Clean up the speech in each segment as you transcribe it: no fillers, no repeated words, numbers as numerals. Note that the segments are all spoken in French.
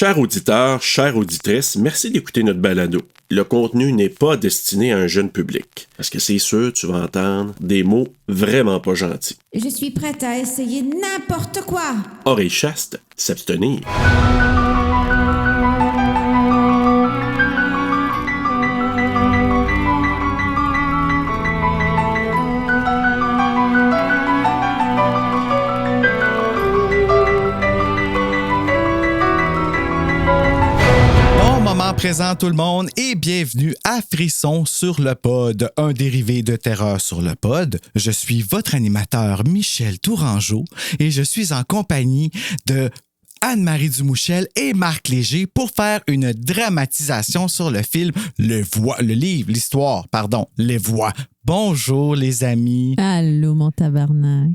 Chers auditeurs, chères auditrices, merci d'écouter notre balado. Le contenu n'est pas destiné à un jeune public. Parce que c'est sûr, tu vas entendre des mots vraiment pas gentils. Je suis prête à essayer n'importe quoi. Oreille chaste, s'abstenir. Présent tout le monde et bienvenue à Frisson sur le pod, un dérivé de Terreur sur le pod. Je suis votre animateur Michel Tourangeau et je suis en compagnie de Anne-Marie Dumouchel et Marc Léger pour faire une dramatisation sur le film Les Voix. Bonjour les amis. Allô mon tabarnak.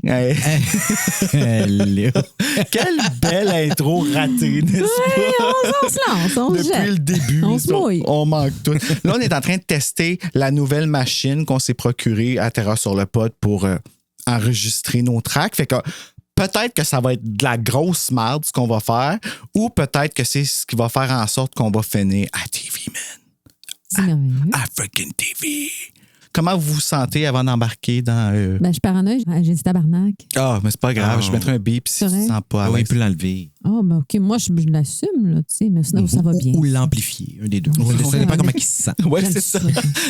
Hello. Quelle belle intro ratée, n'est-ce pas? On se lance, on se jette. Depuis le début, on se mouille. On manque tout. Là, on est en train de tester la nouvelle machine qu'on s'est procurée à Terreur sur le pod pour enregistrer nos tracks. Fait que peut-être que ça va être de la grosse merde ce qu'on va faire, ou peut-être que c'est ce qui va faire en sorte qu'on va finir à TV Man. C'est merveilleux. À freaking TV. Comment vous vous sentez avant d'embarquer dans... Ben, je suis paranoïe, j'ai dit tabarnak. Ah, mais c'est pas grave, je mettrai un bip si tu te sens pas. Oui, il peut l'enlever. Oh, ben OK, moi, je l'assume, là, tu sais, mais sinon, ça va bien. Ou l'amplifier, un des deux. Ça dépend comment il se sent. Oui, c'est ça.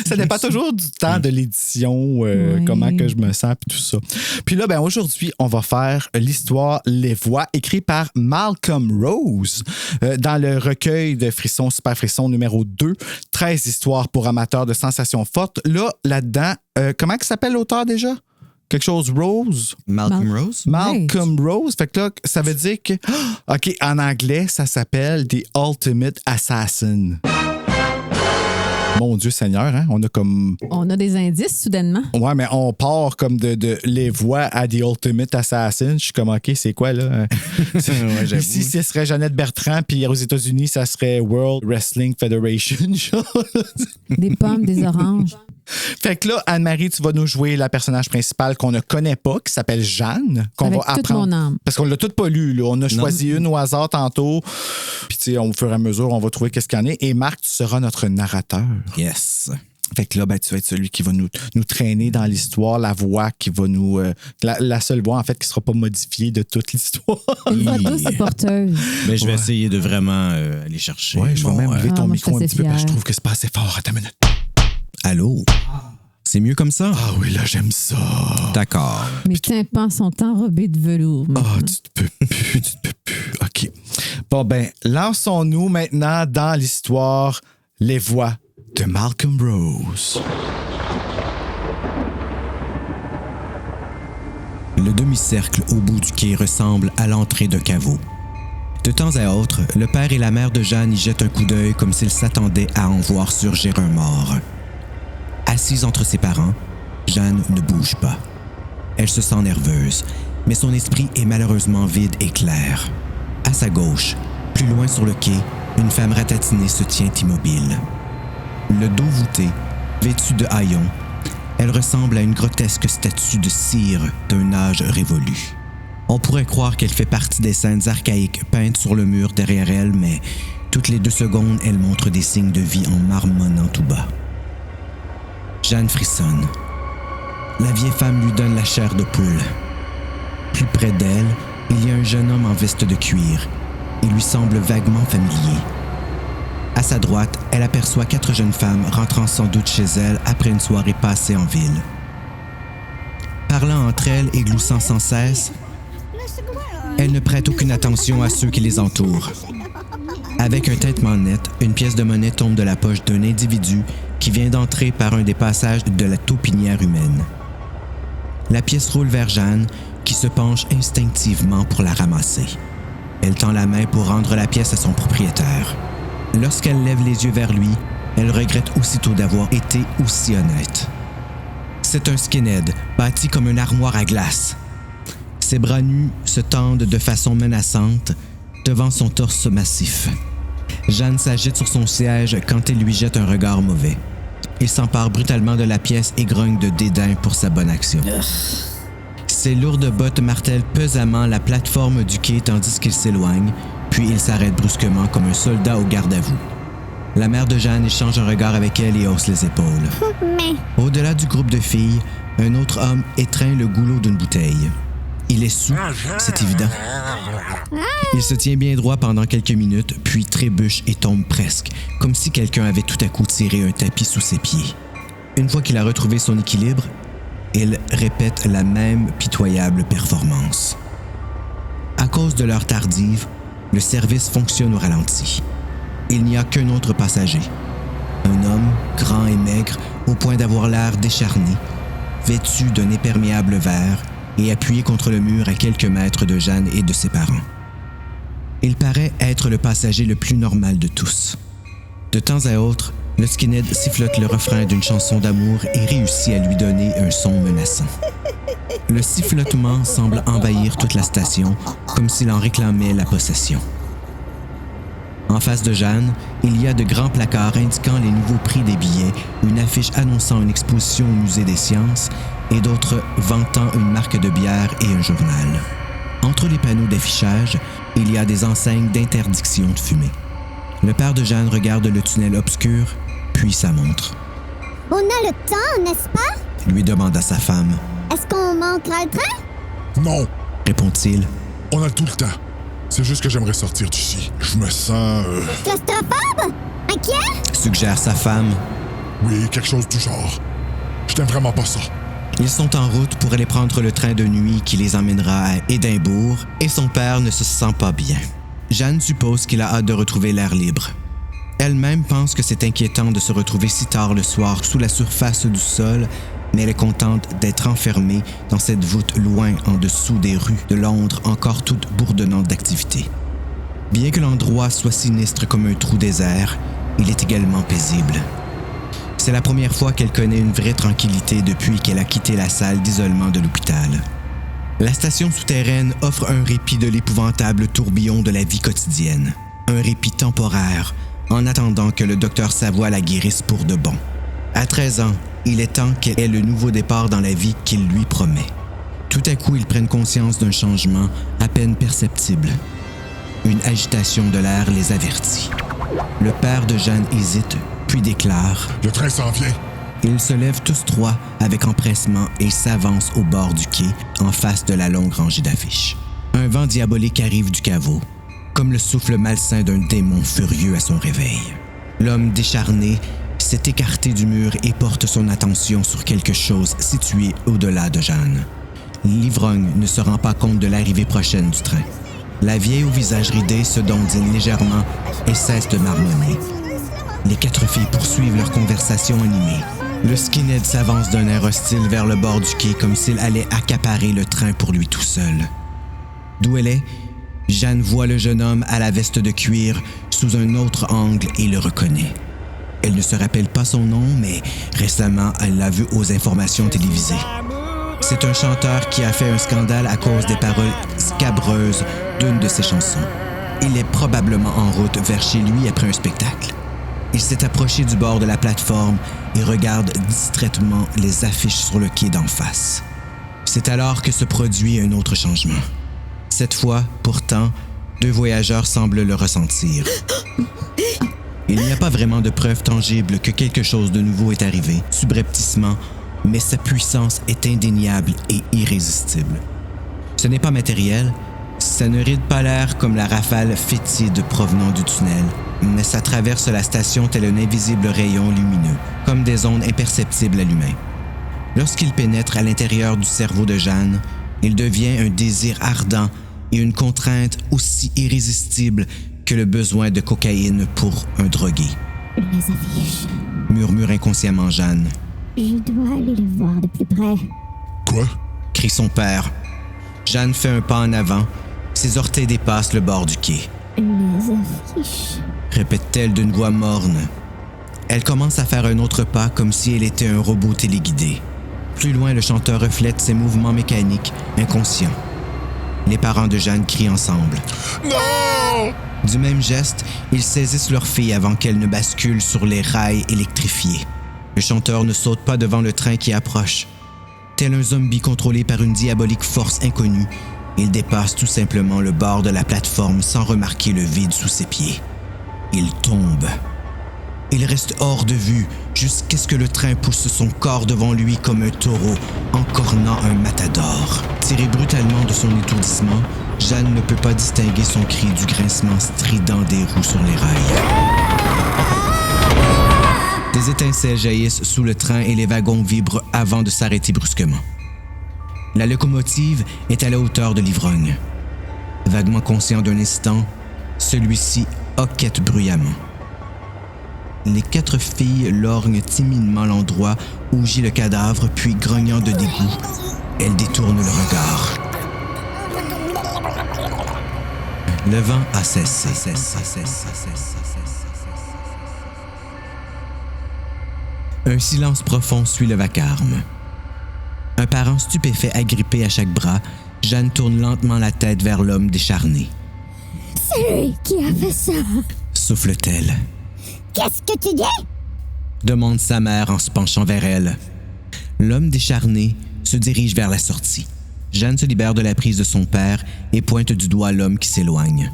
Ça dépend toujours du temps de l'édition, comment que je me sens, puis tout ça. Puis là, ben aujourd'hui, on va faire l'histoire Les Voix, écrit par Malcolm Rose, dans le recueil de Frisson, Super Frisson numéro 2, 13 histoires pour amateurs de sensations fortes. Là-dedans, comment s'appelle l'auteur déjà? Quelque chose Rose? Malcolm Rose? Malcolm Rose. Fait que là, ça veut dire que... OK, en anglais, ça s'appelle The Ultimate Assassin. Mon Dieu Seigneur, hein? On a des indices, soudainement. Ouais, mais on part comme de Les Voix à The Ultimate Assassin. Je suis comme, OK, c'est quoi, là? Ouais, ici, ce serait Jeannette Bertrand, puis aux États-Unis, ça serait World Wrestling Federation. Des pommes, des oranges. Fait que là, Anne-Marie, tu vas nous jouer la personnage principale qu'on ne connaît pas, qui s'appelle Jeanne, qu'on Avec va apprendre. toute mon âme. Parce qu'on l'a toute pas lu, là. On a choisi une au hasard tantôt. Puis, tu sais, au fur et à mesure, on va trouver qu'est-ce qu'il y en a. Et Marc, tu seras notre narrateur. Yes. Fait que là, ben, tu vas être celui qui va nous traîner dans l'histoire, la voix qui va nous... la seule voix, en fait, qui sera pas modifiée de toute l'histoire. Une voix douce et porteuse. Mais je vais essayer de vraiment aller chercher. Ouais, je vais même lever ton moi, micro je un suis petit peu, assez parce que je fière. trouve que c'est pas assez fort. Attends une minute. Allô? C'est mieux comme ça? Ah oui, là, j'aime ça. D'accord. Mes tympans sont enrobés de velours. Ah, tu te peux plus. OK. Bon, ben, lançons-nous maintenant dans l'histoire Les Voix de Malcolm Rose. Le demi-cercle au bout du quai ressemble à l'entrée d'un caveau. De temps à autre, le père et la mère de Jeanne y jettent un coup d'œil comme s'ils s'attendaient à en voir surgir un mort. Assise entre ses parents, Jeanne ne bouge pas. Elle se sent nerveuse, mais son esprit est malheureusement vide et clair. À sa gauche, plus loin sur le quai, une femme ratatinée se tient immobile. Le dos voûté, vêtue de haillons, elle ressemble à une grotesque statue de cire d'un âge révolu. On pourrait croire qu'elle fait partie des scènes archaïques peintes sur le mur derrière elle, mais toutes les 2 secondes, elle montre des signes de vie en marmonnant tout bas. Jeanne frissonne. La vieille femme lui donne la chair de poule. Plus près d'elle, il y a un jeune homme en veste de cuir. Il lui semble vaguement familier. À sa droite, elle aperçoit 4 jeunes femmes rentrant sans doute chez elle après une soirée passée en ville. Parlant entre elles et gloussant sans cesse, elles ne prêtent aucune attention à ceux qui les entourent. Avec un tintement net, une pièce de monnaie tombe de la poche d'un individu qui vient d'entrer par un des passages de la taupinière humaine. La pièce roule vers Jeanne, qui se penche instinctivement pour la ramasser. Elle tend la main pour rendre la pièce à son propriétaire. Lorsqu'elle lève les yeux vers lui, elle regrette aussitôt d'avoir été aussi honnête. C'est un skinhead, bâti comme une armoire à glace. Ses bras nus se tendent de façon menaçante devant son torse massif. Jeanne s'agite sur son siège quand il lui jette un regard mauvais. Il s'empare brutalement de la pièce et grogne de dédain pour sa bonne action. Ses lourdes bottes martèlent pesamment la plateforme du quai tandis qu'il s'éloigne, Puis il s'arrête brusquement comme un soldat au garde-à-vous. La mère de Jeanne échange un regard avec elle et hausse les épaules. Au-delà du groupe de filles, un autre homme étreint le goulot d'une bouteille. Il est sous, c'est évident. Il se tient bien droit pendant quelques minutes, puis trébuche et tombe presque, comme si quelqu'un avait tout à coup tiré un tapis sous ses pieds. Une fois qu'il a retrouvé son équilibre, il répète la même pitoyable performance. À cause de l'heure tardive, le service fonctionne au ralenti. Il n'y a qu'un autre passager. Un homme, grand et maigre, au point d'avoir l'air décharné, vêtu d'un imperméable vert et appuyé contre le mur à quelques mètres de Jeanne et de ses parents. Il paraît être le passager le plus normal de tous. De temps à autre, le skinhead sifflote le refrain d'une chanson d'amour et réussit à lui donner un son menaçant. Le sifflotement semble envahir toute la station, comme s'il en réclamait la possession. En face de Jeanne, il y a de grands placards indiquant les nouveaux prix des billets, une affiche annonçant une exposition au Musée des sciences et d'autres vantant une marque de bière et un journal. Entre les panneaux d'affichage, il y a des enseignes d'interdiction de fumer. Le père de Jeanne regarde le tunnel obscur, puis sa montre. On a le temps, n'est-ce pas? Lui demanda sa femme. Est-ce qu'on manquera le train? Non, Répond-il. on a tout le temps. C'est juste que j'aimerais sortir d'ici. Je me sens... Claustrophobe? Inquiet? Suggère sa femme. Oui, quelque chose du genre. Je t'aime vraiment pas ça. Ils sont en route pour aller prendre le train de nuit qui les emmènera à Édimbourg et son père ne se sent pas bien. Jeanne suppose qu'il a hâte de retrouver l'air libre. Elle-même pense que c'est inquiétant de se retrouver si tard le soir sous la surface du sol, mais elle est contente d'être enfermée dans cette voûte loin en dessous des rues de Londres encore toutes bourdonnantes d'activité. Bien que l'endroit soit sinistre comme un trou désert, il est également paisible. C'est la première fois qu'elle connaît une vraie tranquillité depuis qu'elle a quitté la salle d'isolement de l'hôpital. La station souterraine offre un répit de l'épouvantable tourbillon de la vie quotidienne. Un répit temporaire, en attendant que le docteur Savoie la guérisse pour de bon. À 13 ans, il est temps qu'elle ait le nouveau départ dans la vie qu'il lui promet. Tout à coup, ils prennent conscience d'un changement à peine perceptible. Une agitation de l'air les avertit. Le père de Jeanne hésite, puis déclare Le train s'en vient. Ils se lèvent tous trois avec empressement et s'avancent au bord du quai, en face de la longue rangée d'affiches. Un vent diabolique arrive du caveau, comme le souffle malsain d'un démon furieux à son réveil. L'homme décharné s'est écarté du mur et porte son attention sur quelque chose situé au-delà de Jeanne. L'ivrogne ne se rend pas compte de l'arrivée prochaine du train. La vieille au visage ridé se dandine légèrement et cesse de marmonner. Les 4 filles poursuivent leur conversation animée. Le skinhead s'avance d'un air hostile vers le bord du quai comme s'il allait accaparer le train pour lui tout seul. D'où elle est, Jeanne voit le jeune homme à la veste de cuir sous un autre angle et le reconnaît. Elle ne se rappelle pas son nom, mais récemment, elle l'a vu aux informations télévisées. C'est un chanteur qui a fait un scandale à cause des paroles scabreuses d'une de ses chansons. Il est probablement en route vers chez lui après un spectacle. Il s'est approché du bord de la plateforme et regarde distraitement les affiches sur le quai d'en face. C'est alors que se produit un autre changement. Cette fois, pourtant, 2 voyageurs semblent le ressentir. Il n'y a pas vraiment de preuve tangible que quelque chose de nouveau est arrivé, subrepticement, mais sa puissance est indéniable et irrésistible. Ce n'est pas matériel, ça ne ride pas l'air comme la rafale fétide provenant du tunnel, mais ça traverse la station tel un invisible rayon lumineux, comme des ondes imperceptibles à l'humain. Lorsqu'il pénètre à l'intérieur du cerveau de Jeanne, il devient un désir ardent et une contrainte aussi irrésistible que le besoin de cocaïne pour un drogué. Les affiches. Murmure inconsciemment Jeanne. Je dois aller les voir de plus près. Quoi? Crie son père. Jeanne fait un pas en avant. Ses orteils dépassent le bord du quai. Les affiches. Répète-t-elle d'une voix morne. Elle commence à faire un autre pas comme si elle était un robot téléguidé. Plus loin, le chanteur reflète ses mouvements mécaniques, inconscients. Les parents de Jeanne crient ensemble. Non! Du même geste, ils saisissent leur fille avant qu'elle ne bascule sur les rails électrifiés. Le chanteur ne saute pas devant le train qui approche. Tel un zombie contrôlé par une diabolique force inconnue, Il dépasse tout simplement le bord de la plateforme sans remarquer le vide sous ses pieds. Il tombe. Il reste hors de vue jusqu'à ce que le train pousse son corps devant lui comme un taureau encornant un matador. Tiré brutalement de son étourdissement, Jeanne ne peut pas distinguer son cri du grincement strident des roues sur les rails. Des étincelles jaillissent sous le train et les wagons vibrent avant de s'arrêter brusquement. La locomotive est à la hauteur de l'ivrogne. Vaguement conscient d'un instant, celui-ci hoquette bruyamment. Les 4 filles lorgnent timidement l'endroit où gît le cadavre, puis grognant de dégoût, elles détournent le regard. Le vent a cessé. Un silence profond suit le vacarme. Un parent stupéfait agrippé à chaque bras, Jeanne tourne lentement la tête vers l'homme décharné. C'est lui qui a fait ça. Souffle-t-elle. Qu'est-ce que tu dis? Demande sa mère en se penchant vers elle. L'homme décharné se dirige vers la sortie. Jeanne se libère de la prise de son père et pointe du doigt l'homme qui s'éloigne.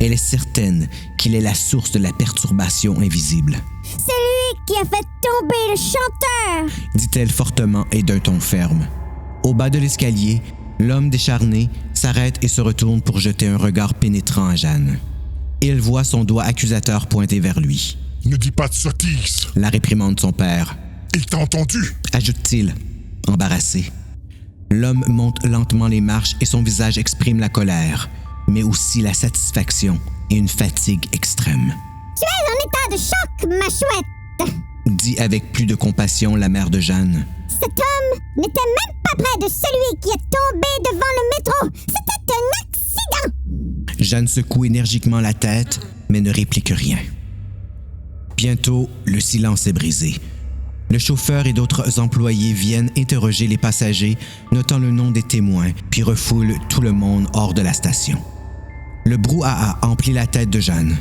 Elle est certaine qu'il est la source de la perturbation invisible. C'est lui qui a fait tomber le chanteur! Dit-elle fortement et d'un ton ferme. Au bas de l'escalier, l'homme décharné s'arrête et se retourne pour jeter un regard pénétrant à Jeanne. Il voit son doigt accusateur pointé vers lui. Ne dis pas de sottises. La réprimande son père. Il t'a entendu. Ajoute-t-il, embarrassé. L'homme monte lentement les marches et son visage exprime la colère, mais aussi la satisfaction et une fatigue extrême. Tu es en état de choc, ma chouette! Dit avec plus de compassion la mère de Jeanne. Cet homme n'était même pas près de celui qui est tombé devant le métro. C'était un accident! Jeanne secoue énergiquement la tête, mais ne réplique rien. Bientôt, le silence est brisé. Le chauffeur et d'autres employés viennent interroger les passagers, notant le nom des témoins, puis refoulent tout le monde hors de la station. Le brouhaha emplit la tête de Jeanne.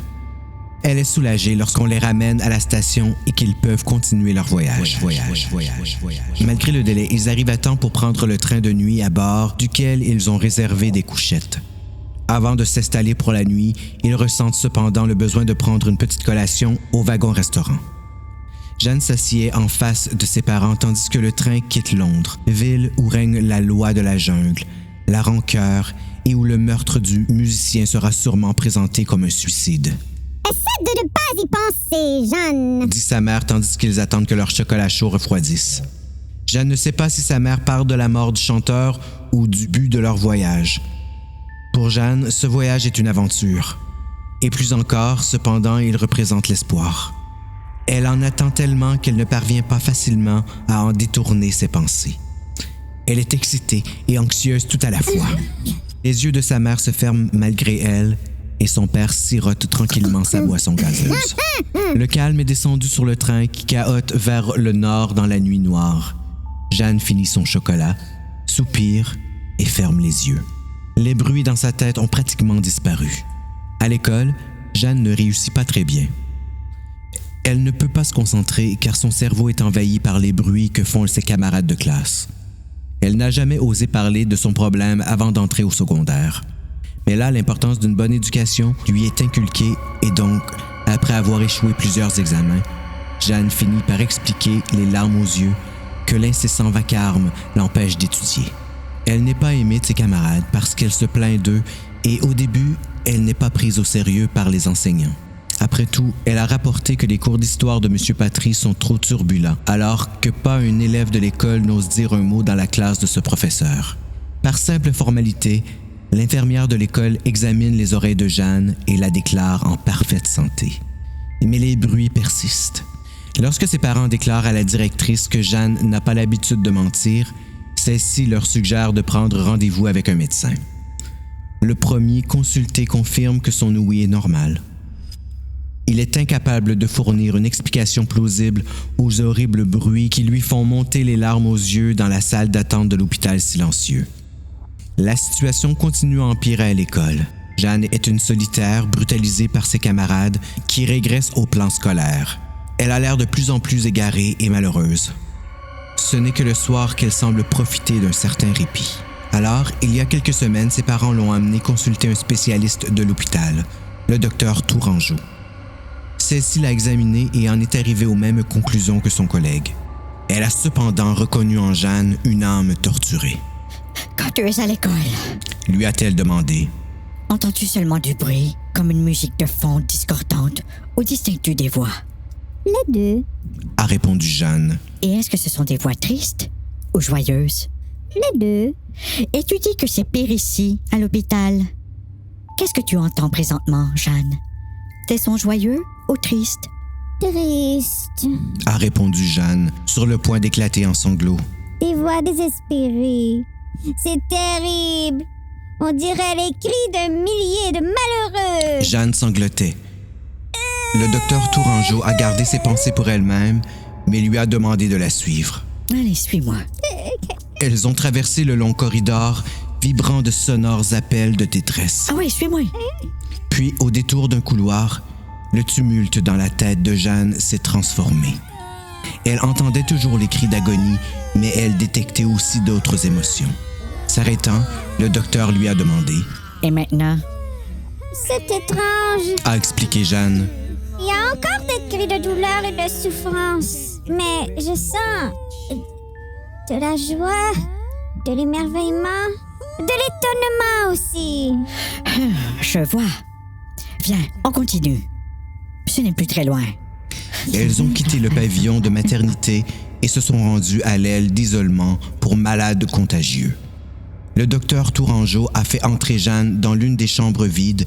Elle est soulagée lorsqu'on les ramène à la station et qu'ils peuvent continuer leur voyage. Malgré le délai, ils arrivent à temps pour prendre le train de nuit à bord, duquel ils ont réservé des couchettes. Avant de s'installer pour la nuit, ils ressentent cependant le besoin de prendre une petite collation au wagon-restaurant. Jeanne s'assied en face de ses parents tandis que le train quitte Londres, ville où règne la loi de la jungle, la rancœur et où le meurtre du musicien sera sûrement présenté comme un suicide. Essaie de ne pas y penser, Jeanne, dit sa mère tandis qu'ils attendent que leur chocolat chaud refroidisse. Jeanne ne sait pas si sa mère parle de la mort du chanteur ou du but de leur voyage. Pour Jeanne, ce voyage est une aventure. Et plus encore, cependant, il représente l'espoir. Elle en attend tellement qu'elle ne parvient pas facilement à en détourner ses pensées. Elle est excitée et anxieuse tout à la fois. Les yeux de sa mère se ferment malgré elle et son père sirote tranquillement sa boisson gazeuse. Le calme est descendu sur le train qui cahote vers le nord dans la nuit noire. Jeanne finit son chocolat, soupire et ferme les yeux. Les bruits dans sa tête ont pratiquement disparu. À l'école, Jeanne ne réussit pas très bien. Elle ne peut pas se concentrer car son cerveau est envahi par les bruits que font ses camarades de classe. Elle n'a jamais osé parler de son problème avant d'entrer au secondaire. Mais là, l'importance d'une bonne éducation lui est inculquée et donc, après avoir échoué plusieurs examens, Jeanne finit par expliquer, les larmes aux yeux, que l'incessant vacarme l'empêche d'étudier. Elle n'est pas aimée de ses camarades parce qu'elle se plaint d'eux et au début, elle n'est pas prise au sérieux par les enseignants. Après tout, elle a rapporté que les cours d'histoire de M. Patry sont trop turbulents, alors que pas un élève de l'école n'ose dire un mot dans la classe de ce professeur. Par simple formalité, l'infirmière de l'école examine les oreilles de Jeanne et la déclare en parfaite santé. Mais les bruits persistent. Lorsque ses parents déclarent à la directrice que Jeanne n'a pas l'habitude de mentir, celle-ci leur suggère de prendre rendez-vous avec un médecin. Le premier consulté confirme que son ouïe est normale. Il est incapable de fournir une explication plausible aux horribles bruits qui lui font monter les larmes aux yeux dans la salle d'attente de l'hôpital silencieux. La situation continue à empirer à l'école. Jeanne est une solitaire brutalisée par ses camarades qui régresse au plan scolaire. Elle a l'air de plus en plus égarée et malheureuse. Ce n'est que le soir qu'elle semble profiter d'un certain répit. Alors, il y a quelques semaines, ses parents l'ont amené consulter un spécialiste de l'hôpital, le docteur Tourangeau. Celle-ci l'a examiné et en est arrivée aux mêmes conclusions que son collègue. Elle a cependant reconnu en Jeanne une âme torturée. Quand tu es à l'école, Lui a-t-elle demandé. entends-tu seulement du bruit, comme une musique de fond discordante, ou distingues-tu des voix? Les deux. A répondu Jeanne. Et est-ce que ce sont des voix tristes ou joyeuses? Les deux. Et tu dis que c'est pire ici, à l'hôpital. Qu'est-ce que tu entends présentement, Jeanne? Des sons joyeux ou tristes? Triste. A répondu Jeanne, sur le point d'éclater en sanglots. Des voix désespérées. C'est terrible. On dirait les cris de milliers de malheureux. Jeanne sanglotait. Le docteur Tourangeau a gardé ses pensées pour elle-même, mais lui a demandé de la suivre. Allez, suis-moi. Elles ont traversé le long corridor, vibrant de sonores appels de détresse. Ah oui, suis-moi. Puis, au détour d'un couloir, le tumulte dans la tête de Jeanne s'est transformé. Elle entendait toujours les cris d'agonie, mais elle détectait aussi d'autres émotions. S'arrêtant, le docteur lui a demandé. Et maintenant? C'est étrange. A expliqué Jeanne. Il y a encore des cris de douleur et de souffrance. Mais je sens de la joie, de l'émerveillement, de l'étonnement aussi. Je vois. Viens, on continue. Ce n'est plus très loin. Elles ont quitté le pavillon de maternité et se sont rendues à l'aile d'isolement pour malades contagieux. Le docteur Tourangeau a fait entrer Jeanne dans l'une des chambres vides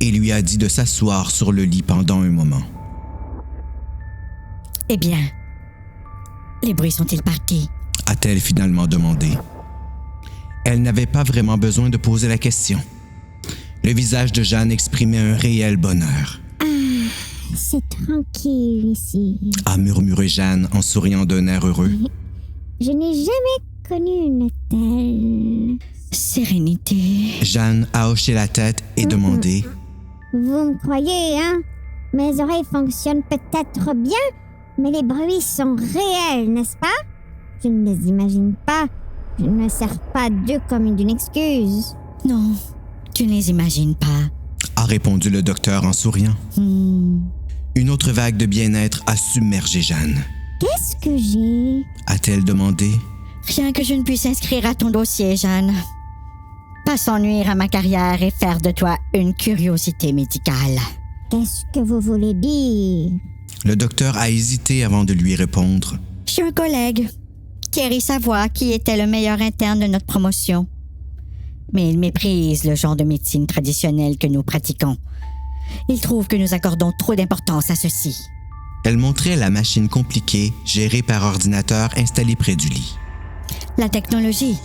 et lui a dit de s'asseoir sur le lit pendant un moment. Eh bien, les bruits sont-ils partis? A-t-elle finalement demandé. Elle n'avait pas vraiment besoin de poser la question. Le visage de Jeanne exprimait un réel bonheur. C'est tranquille ici. A murmuré Jeanne en souriant d'un air heureux. Je n'ai jamais connu une telle sérénité. Jeanne a hoché la tête et demandé. Vous me croyez, hein? Mes oreilles fonctionnent peut-être bien, mais les bruits sont réels, n'est-ce pas? Je ne les imagine pas. Je ne me sers pas d'eux comme d'une excuse. Non, tu ne les imagines pas. A répondu le docteur en souriant. Une autre vague de bien-être a submergé Jeanne. Qu'est-ce que j'ai? A-t-elle demandé. Rien que je ne puisse inscrire à ton dossier, Jeanne. Pas sans nuire à ma carrière et faire de toi une curiosité médicale. Qu'est-ce que vous voulez dire? Le docteur a hésité avant de lui répondre. J'ai un collègue, Thierry Savoie, qui était le meilleur interne de notre promotion. Mais il méprise le genre de médecine traditionnelle que nous pratiquons. Il trouve que nous accordons trop d'importance à ceci. Elle montrait la machine compliquée, gérée par ordinateur installée près du lit. La technologie.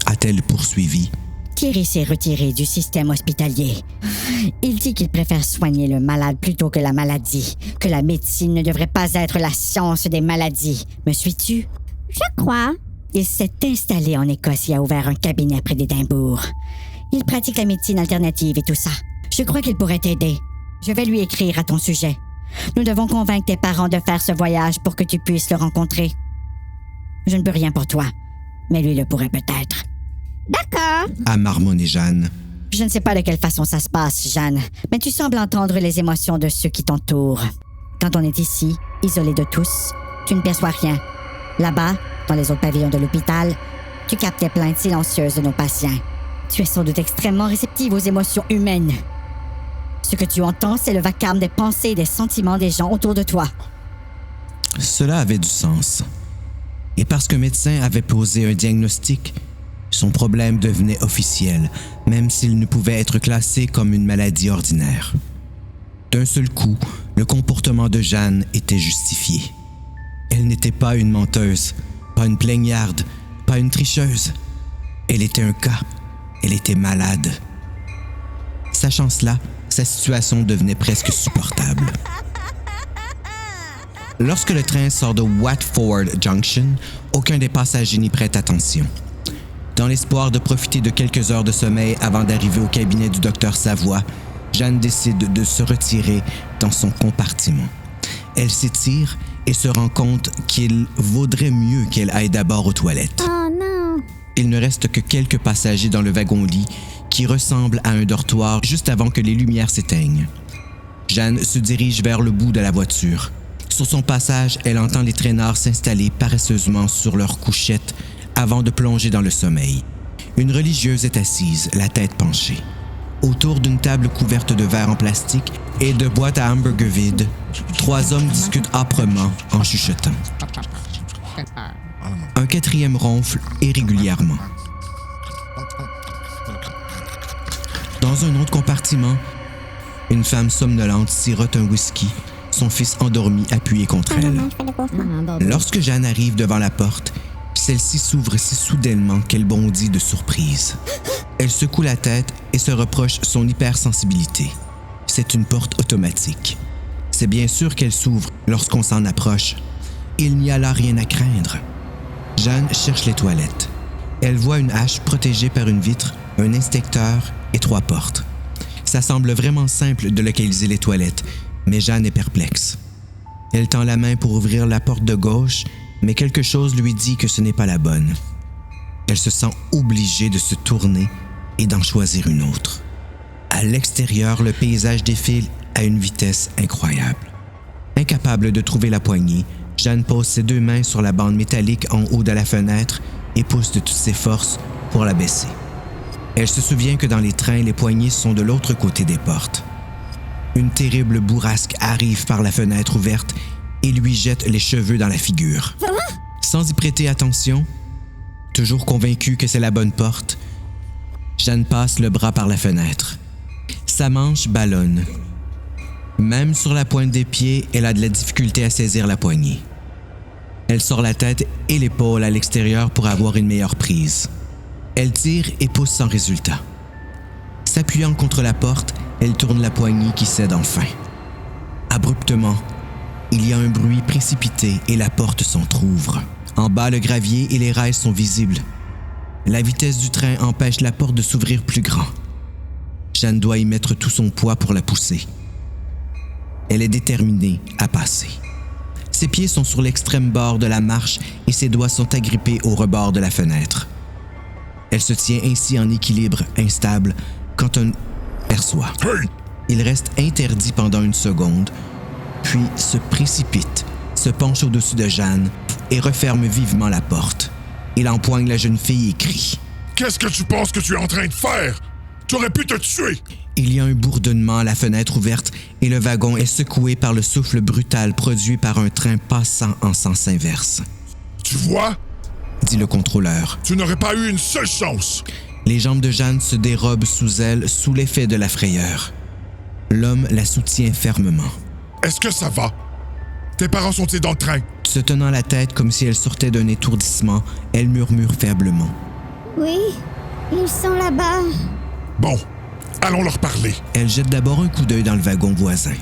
A-t-elle poursuivi. Thierry s'est retiré du système hospitalier. Il dit qu'il préfère soigner le malade plutôt que la maladie, que la médecine ne devrait pas être la science des maladies. Me suis-tu? Je crois. Il s'est installé en Écosse et a ouvert un cabinet près d'Édimbourg. Il pratique la médecine alternative et tout ça. Je crois qu'il pourrait t'aider. Je vais lui écrire à ton sujet. Nous devons convaincre tes parents de faire ce voyage pour que tu puisses le rencontrer. Je ne peux rien pour toi, mais lui le pourrait peut-être. D'accord. A marmonné Jeanne. Je ne sais pas de quelle façon ça se passe, Jeanne, mais tu sembles entendre les émotions de ceux qui t'entourent. Quand on est ici, isolé de tous, tu ne perçois rien. Là-bas, dans les autres pavillons de l'hôpital, tu captes les plaintes silencieuses de nos patients. Tu es sans doute extrêmement réceptive aux émotions humaines. Ce que tu entends, c'est le vacarme des pensées et des sentiments des gens autour de toi. Cela avait du sens. Et parce qu'un médecin avait posé un diagnostic, son problème devenait officiel, même s'il ne pouvait être classé comme une maladie ordinaire. D'un seul coup, le comportement de Jeanne était justifié. Elle n'était pas une menteuse, pas une plaignarde, pas une tricheuse. Elle était un cas. Elle était malade. Sachant cela, sa situation devenait presque supportable. Lorsque le train sort de Watford Junction, aucun des passagers n'y prête attention. Dans l'espoir de profiter de quelques heures de sommeil avant d'arriver au cabinet du docteur Savoie, Jeanne décide de se retirer dans son compartiment. Elle s'étire et se rend compte qu'il vaudrait mieux qu'elle aille d'abord aux toilettes. Oh non. Il ne reste que quelques passagers dans le wagon-lit qui ressemble à un dortoir juste avant que les lumières s'éteignent. Jeanne se dirige vers le bout de la voiture. Sur son passage, elle entend les traînards s'installer paresseusement sur leur couchette avant de plonger dans le sommeil. Une religieuse est assise, la tête penchée. Autour d'une table couverte de verres en plastique et de boîtes à hamburgers vides, 3 hommes discutent âprement en chuchotant. Un 4e ronfle irrégulièrement. Dans un autre compartiment, une femme somnolente sirote un whisky, son fils endormi appuyé contre elle. Lorsque Jeanne arrive devant la porte, celle-ci s'ouvre si soudainement qu'elle bondit de surprise. Elle secoue la tête et se reproche son hypersensibilité. C'est une porte automatique. C'est bien sûr qu'elle s'ouvre lorsqu'on s'en approche. Il n'y a là rien à craindre. Jeanne cherche les toilettes. Elle voit une hache protégée par une vitre, un inspecteur et 3 portes. Ça semble vraiment simple de localiser les toilettes, mais Jeanne est perplexe. Elle tend la main pour ouvrir la porte de gauche, mais quelque chose lui dit que ce n'est pas la bonne. Elle se sent obligée de se tourner et d'en choisir une autre. À l'extérieur, le paysage défile à une vitesse incroyable. Incapable de trouver la poignée, Jeanne pose ses 2 mains sur la bande métallique en haut de la fenêtre et pousse de toutes ses forces pour la baisser. Elle se souvient que dans les trains, les poignées sont de l'autre côté des portes. Une terrible bourrasque arrive par la fenêtre ouverte et lui jette les cheveux dans la figure. Sans y prêter attention, toujours convaincue que c'est la bonne porte, Jeanne passe le bras par la fenêtre. Sa manche ballonne. Même sur la pointe des pieds, elle a de la difficulté à saisir la poignée. Elle sort la tête et l'épaule à l'extérieur pour avoir une meilleure prise. Elle tire et pousse sans résultat. S'appuyant contre la porte, elle tourne la poignée qui cède enfin. Abruptement, il y a un bruit précipité et la porte s'entrouvre. En bas, le gravier et les rails sont visibles. La vitesse du train empêche la porte de s'ouvrir plus grand. Jeanne doit y mettre tout son poids pour la pousser. Elle est déterminée à passer. Ses pieds sont sur l'extrême bord de la marche et ses doigts sont agrippés au rebord de la fenêtre. Elle se tient ainsi en équilibre instable quand on perçoit. Il reste interdit pendant une seconde, puis se précipite, se penche au-dessus de Jeanne et referme vivement la porte. Il empoigne la jeune fille et crie. « Qu'est-ce que tu penses que tu es en train de faire? Tu aurais pu te tuer! » Il y a un bourdonnement à la fenêtre ouverte et le wagon est secoué par le souffle brutal produit par un train passant en sens inverse. « Tu vois? » dit le contrôleur. « Tu n'aurais pas eu une seule chance! » Les jambes de Jeanne se dérobent sous elle sous l'effet de la frayeur. L'homme la soutient fermement. « Est-ce que ça va? Tes parents sont-ils dans le train? » Se tenant la tête comme si elle sortait d'un étourdissement, elle murmure faiblement. « Oui, ils sont là-bas. » Bon, allons leur parler. Elle jette d'abord un coup d'œil dans le wagon voisin.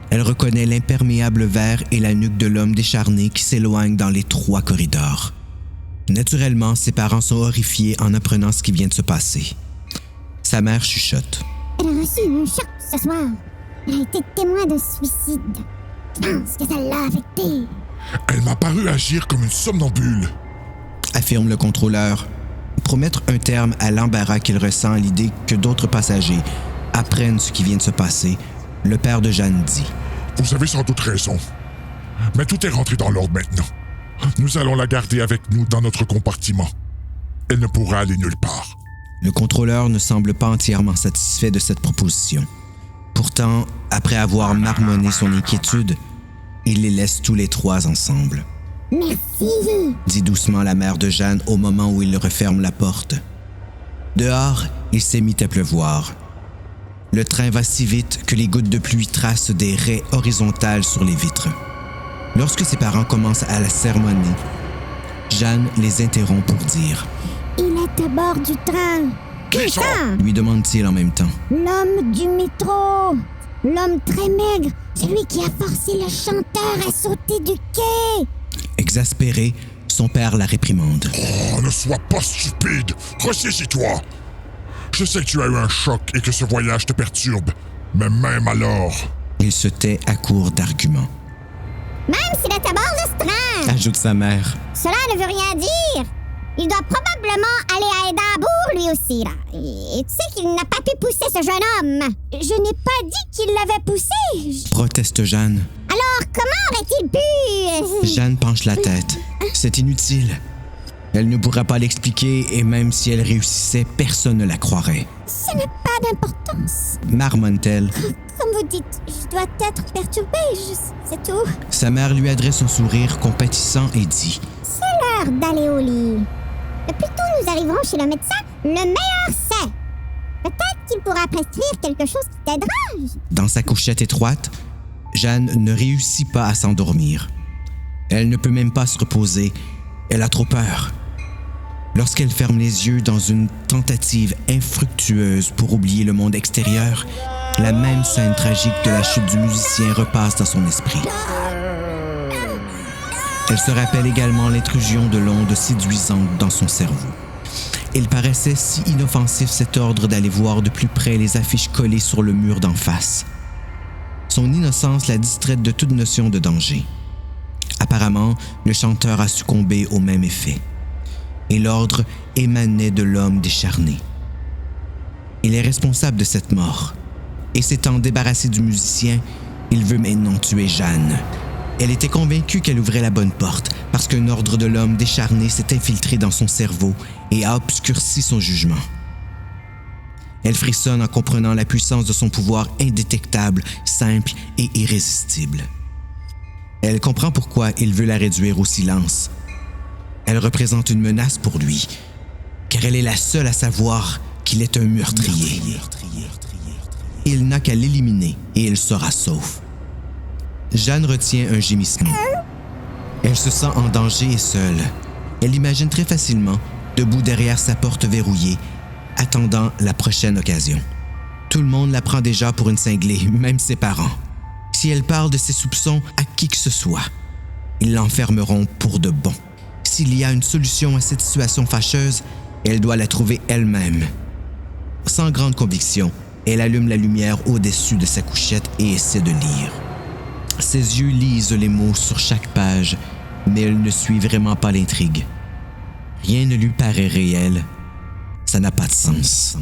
Elle reconnaît l'imperméable vert et la nuque de l'homme décharné qui s'éloigne dans l'étroit corridor. Naturellement, ses parents sont horrifiés en apprenant ce qui vient de se passer. Sa mère chuchote. « Elle a reçu un choc ce soir. Elle a été témoin de suicide. Je pense que ça l'a affectée. » Elle m'a paru agir comme une somnambule, affirme le contrôleur, pour mettre un terme à l'embarras qu'il ressent à l'idée que d'autres passagers apprennent ce qui vient de se passer. Le père de Jeanne dit. Vous avez sans doute raison. Mais tout est rentré dans l'ordre maintenant. Nous allons la garder avec nous dans notre compartiment. Elle ne pourra aller nulle part. Le contrôleur ne semble pas entièrement satisfait de cette proposition. Pourtant, après avoir marmonné son inquiétude, il les laisse tous les 3 ensemble. « Merci !» dit doucement la mère de Jeanne au moment où il referme la porte. Dehors, il s'est mis à pleuvoir. Le train va si vite que les gouttes de pluie tracent des raies horizontales sur les vitres. Lorsque ses parents commencent à la sermonner, Jeanne les interrompt pour dire « Il est à bord du train. » « Qui ça ?» lui demande-t-il en même temps. « L'homme du métro. L'homme très maigre. Celui qui a forcé le chanteur à sauter du quai. » Exaspéré, son père la réprimande. « Oh, ne sois pas stupide. Ressaisis-toi. Je sais que tu as eu un choc et que ce voyage te perturbe. Mais même alors... » Il se tait à court d'arguments. « Même s'il est à bord de ce train, ajoute sa mère. Cela ne veut rien dire. Il doit probablement aller à Édimbourg, lui aussi, là. Et tu sais qu'il n'a pas pu pousser ce jeune homme. Je n'ai pas dit qu'il l'avait poussé. Proteste Jeanne. Alors, comment aurait-il pu... Jeanne penche la tête. C'est inutile. Elle ne pourra pas l'expliquer et même si elle réussissait, personne ne la croirait. Ce n'est pas d'importance. Marmonne-t-elle. Comme vous dites, je dois être perturbée, c'est tout. Sa mère lui adresse un sourire compatissant et dit « C'est l'heure d'aller au lit. Le plus tôt nous arriverons chez le médecin, le meilleur c'est. Peut-être qu'il pourra prescrire quelque chose qui t'aidera. » Dans sa couchette étroite, Jeanne ne réussit pas à s'endormir. Elle ne peut même pas se reposer. Elle a trop peur. Lorsqu'elle ferme les yeux dans une tentative infructueuse pour oublier le monde extérieur, la même scène tragique de la chute du musicien repasse dans son esprit. Elle se rappelle également l'intrusion de l'onde séduisante dans son cerveau. Il paraissait si inoffensif cet ordre d'aller voir de plus près les affiches collées sur le mur d'en face. Son innocence la distraite de toute notion de danger. Apparemment, le chanteur a succombé au même effet. Et l'ordre émanait de l'homme décharné. Il est responsable de cette mort. Et s'étant débarrassé du musicien, il veut maintenant tuer Jeanne. Elle était convaincue qu'elle ouvrait la bonne porte parce qu'un ordre de l'homme décharné s'est infiltré dans son cerveau et a obscurci son jugement. Elle frissonne en comprenant la puissance de son pouvoir indétectable, simple et irrésistible. Elle comprend pourquoi il veut la réduire au silence. Elle représente une menace pour lui, car elle est la seule à savoir qu'il est un meurtrier. Il n'a qu'à l'éliminer et il sera sauf. Jeanne retient un gémissement. Elle se sent en danger et seule. Elle imagine très facilement, debout derrière sa porte verrouillée, attendant la prochaine occasion. Tout le monde la prend déjà pour une cinglée, même ses parents. Si elle parle de ses soupçons à qui que ce soit, ils l'enfermeront pour de bon. S'il y a une solution à cette situation fâcheuse, elle doit la trouver elle-même. Sans grande conviction, elle allume la lumière au-dessus de sa couchette et essaie de lire. Ses yeux lisent les mots sur chaque page, mais elle ne suit vraiment pas l'intrigue. Rien ne lui paraît réel. Ça n'a pas de sens.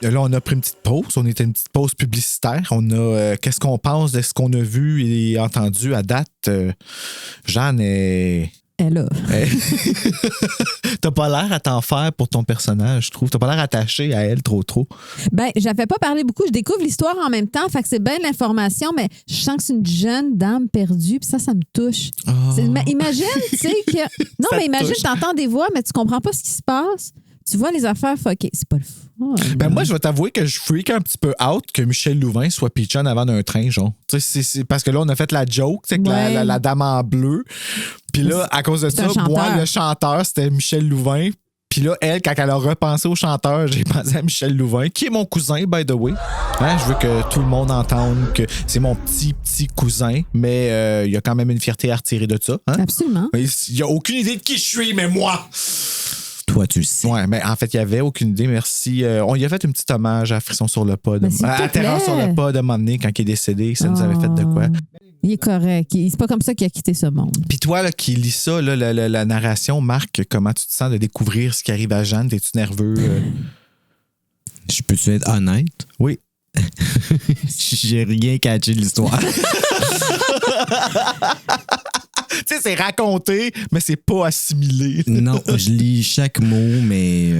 Là, on a pris une petite pause. On était une petite pause publicitaire. On a qu'est-ce qu'on pense de ce qu'on a vu et entendu à date. Jeanne est... Elle a. T'as pas l'air à t'en faire pour ton personnage, je trouve. T'as pas l'air attaché à elle trop. Ben, j'avais pas parlé beaucoup. Je découvre l'histoire en même temps. Fait que c'est bien de l'information, mais je sens que c'est une jeune dame perdue. Puis ça me touche. Oh. Imagine, tu sais, que. Non, mais imagine, t'entends des voix, mais tu comprends pas ce qui se passe. Tu vois les affaires fuckées. C'est pas le fun. Ben moi, je vais t'avouer que je freak un petit peu out que Michel Louvain soit pitché en avant d'un train, genre. C'est parce que là, on a fait la joke, tu sais, que la dame en bleu. Puis là, à cause de ça, moi, le chanteur, c'était Michel Louvain. Puis là, elle, quand elle a repensé au chanteur, j'ai pensé à Michel Louvain, qui est mon cousin, by the way. Hein, je veux que tout le monde entende que c'est mon petit cousin, mais il y a quand même une fierté à retirer de ça. Hein? Absolument. Il n'y a aucune idée de qui je suis, mais moi... Toi, tu le sais. Ouais, mais en fait, il n'y avait aucune idée. Merci. On y a fait un petit hommage à Frisson sur le pod. À Terreur sur le pod de m'emmener quand il est décédé. Ça nous avait fait de quoi? Il est correct. C'est pas comme ça qu'il a quitté ce monde. Puis toi, là, qui lis ça, là, la narration, Marc, comment tu te sens de découvrir ce qui arrive à Jeanne? T'es-tu nerveux? Je peux-tu être honnête? Oui. J'ai rien catché de l'histoire. Tu sais, c'est raconté, mais c'est pas assimilé. Non, je lis chaque mot, mais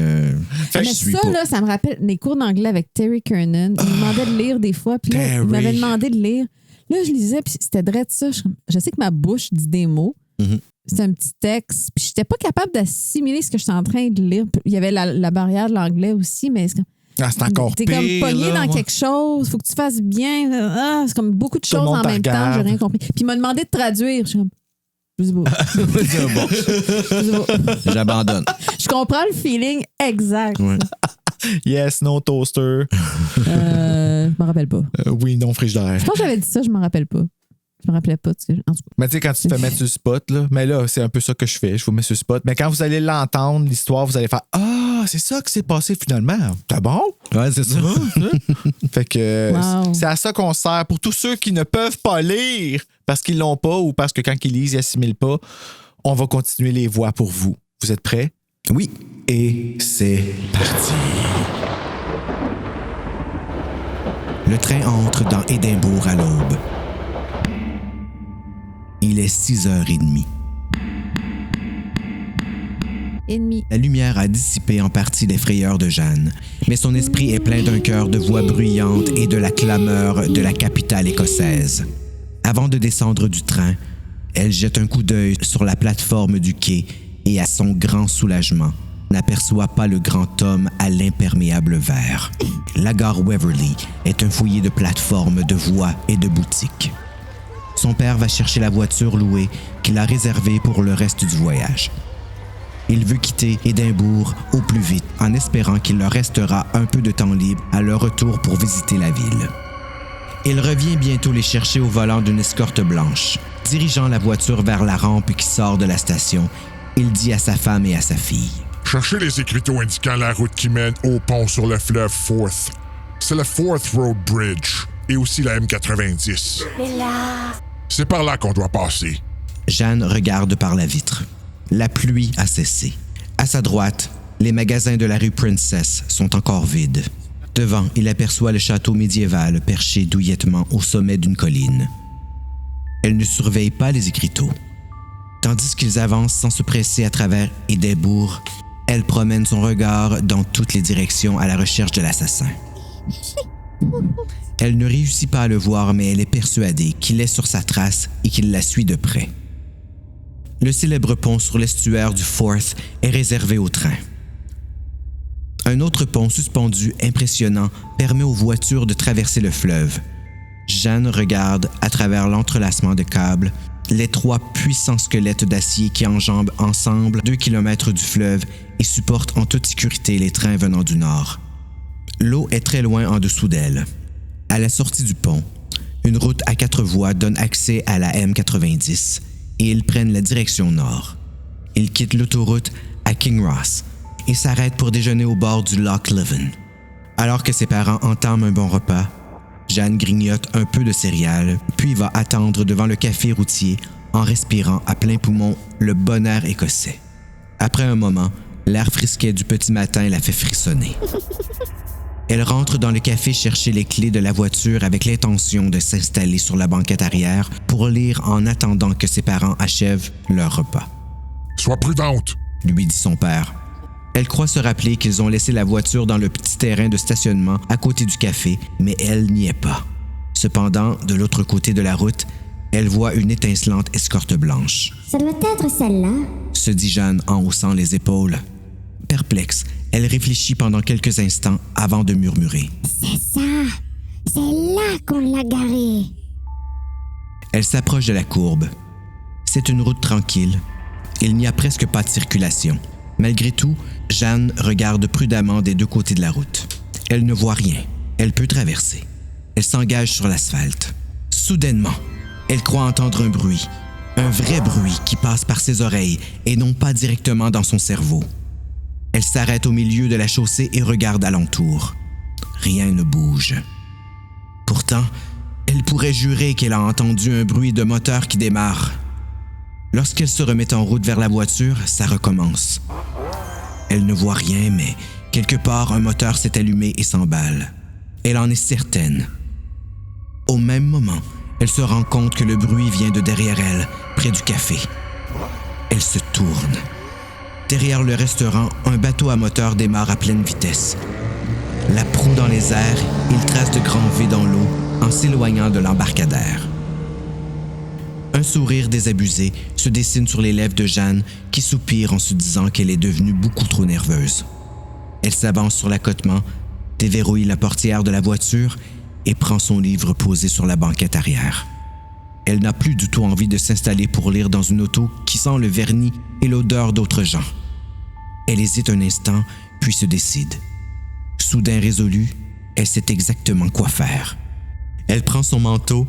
Mais je suis ça, pas. là, ça me rappelle les cours d'anglais avec Terry Kernan. Il me demandait de lire des fois, puis là, il m'avait demandé de lire. Là, je lisais, puis c'était drôle ça. Je sais que ma bouche dit des mots. Mm-hmm. C'est un petit texte, puis j'étais pas capable d'assimiler ce que j'étais en train de lire. Il y avait la barrière de l'anglais aussi, mais c'est encore t'es pire. comme pogné là, dans quelque chose, faut que tu fasses bien. C'est comme beaucoup de Tout le choses monde en même temps, regarde. j'ai rien compris. Puis il m'a demandé de traduire. Je suis comme, je sais pas. J'abandonne. Je comprends le feeling exact. Ouais. Yes, no toaster. Je m'en rappelle pas. Oui, non frigidaire. Je pense que j'avais dit ça, je m'en rappelle pas. Je me rappelais pas. En tout cas. Mais tu sais, quand tu te fais mettre sur le spot, là, mais là, c'est un peu ça que je fais. Je vous mets sur le spot. Mais quand vous allez l'entendre, l'histoire, vous allez faire Ah, c'est ça qui s'est passé finalement. T'as bon? Ouais, c'est ça. Fait que Wow. c'est à ça qu'on sert. Pour tous ceux qui ne peuvent pas lire parce qu'ils l'ont pas ou parce que quand ils lisent, ils assimilent pas, on va continuer les voix pour vous. Vous êtes prêts? Oui. Et c'est parti. Le train entre dans Édimbourg à l'aube. Il est 6h30. Ennemi. La lumière a dissipé en partie les frayeurs de Jeanne, mais son esprit est plein d'un chœur de voix bruyantes et de la clameur de la capitale écossaise. Avant de descendre du train, elle jette un coup d'œil sur la plateforme du quai et, à son grand soulagement, n'aperçoit pas le grand homme à l'imperméable vert. La gare Waverly est un foyer de plateformes, de voies et de boutiques. Son père va chercher la voiture louée qu'il a réservée pour le reste du voyage. Il veut quitter Édimbourg au plus vite, en espérant qu'il leur restera un peu de temps libre à leur retour pour visiter la ville. Il revient bientôt les chercher au volant d'une escorte blanche. Dirigeant la voiture vers la rampe qui sort de la station, il dit à sa femme et à sa fille. Cherchez les écriteaux indiquant la route qui mène au pont sur le fleuve Forth. C'est le Forth Road Bridge et aussi la M90. C'est par là qu'on doit passer. Jeanne regarde par la vitre. La pluie a cessé. À sa droite, les magasins de la rue Princess sont encore vides. Devant, il aperçoit le château médiéval perché douillettement au sommet d'une colline. Elle ne surveille pas les écriteaux. Tandis qu'ils avancent sans se presser à travers Édimbourg, elle promène son regard dans toutes les directions à la recherche de l'assassin. Elle ne réussit pas à le voir, mais elle est persuadée qu'il est sur sa trace et qu'il la suit de près. Le célèbre pont sur l'estuaire du Forth est réservé au train. Un autre pont suspendu impressionnant permet aux voitures de traverser le fleuve. Jeanne regarde à travers l'entrelacement de câbles les 3 puissants squelettes d'acier qui enjambent ensemble 2 kilomètres du fleuve et supportent en toute sécurité les trains venant du nord. L'eau est très loin en dessous d'elle. À la sortie du pont, une route à 4 voies donne accès à la M90 et ils prennent la direction nord. Ils quittent l'autoroute à Kinross et s'arrêtent pour déjeuner au bord du Loch Leven. Alors que ses parents entament un bon repas, Jeanne grignote un peu de céréales, puis va attendre devant le café routier en respirant à plein poumon le bon air écossais. Après un moment, l'air frisquet du petit matin la fait frissonner. Elle rentre dans le café chercher les clés de la voiture avec l'intention de s'installer sur la banquette arrière pour lire en attendant que ses parents achèvent leur repas. « Sois prudente! » lui dit son père. Elle croit se rappeler qu'ils ont laissé la voiture dans le petit terrain de stationnement à côté du café, mais elle n'y est pas. Cependant, de l'autre côté de la route, elle voit une étincelante escorte blanche. Ça doit être celle-là. Se dit Jeanne en haussant les épaules. Perplexe, elle réfléchit pendant quelques instants avant de murmurer. C'est ça. C'est là qu'on l'a garé. Elle s'approche de la courbe. C'est une route tranquille. Il n'y a presque pas de circulation. Malgré tout, Jeanne regarde prudemment des 2 côtés de la route. Elle ne voit rien. Elle peut traverser. Elle s'engage sur l'asphalte. Soudainement, elle croit entendre un bruit. Un vrai bruit qui passe par ses oreilles et non pas directement dans son cerveau. Elle s'arrête au milieu de la chaussée et regarde alentour. Rien ne bouge. Pourtant, elle pourrait jurer qu'elle a entendu un bruit de moteur qui démarre. Lorsqu'elle se remet en route vers la voiture, ça recommence. Elle ne voit rien, mais quelque part, un moteur s'est allumé et s'emballe. Elle en est certaine. Au même moment, elle se rend compte que le bruit vient de derrière elle, près du café. Elle se tourne. Derrière le restaurant, un bateau à moteur démarre à pleine vitesse. La proue dans les airs, il trace de grands V dans l'eau en s'éloignant de l'embarcadère. Un sourire désabusé se dessine sur les lèvres de Jeanne qui soupire en se disant qu'elle est devenue beaucoup trop nerveuse. Elle s'avance sur l'accotement, déverrouille la portière de la voiture et prend son livre posé sur la banquette arrière. Elle n'a plus du tout envie de s'installer pour lire dans une auto qui sent le vernis et l'odeur d'autres gens. Elle hésite un instant, puis se décide. Soudain résolue, elle sait exactement quoi faire. Elle prend son manteau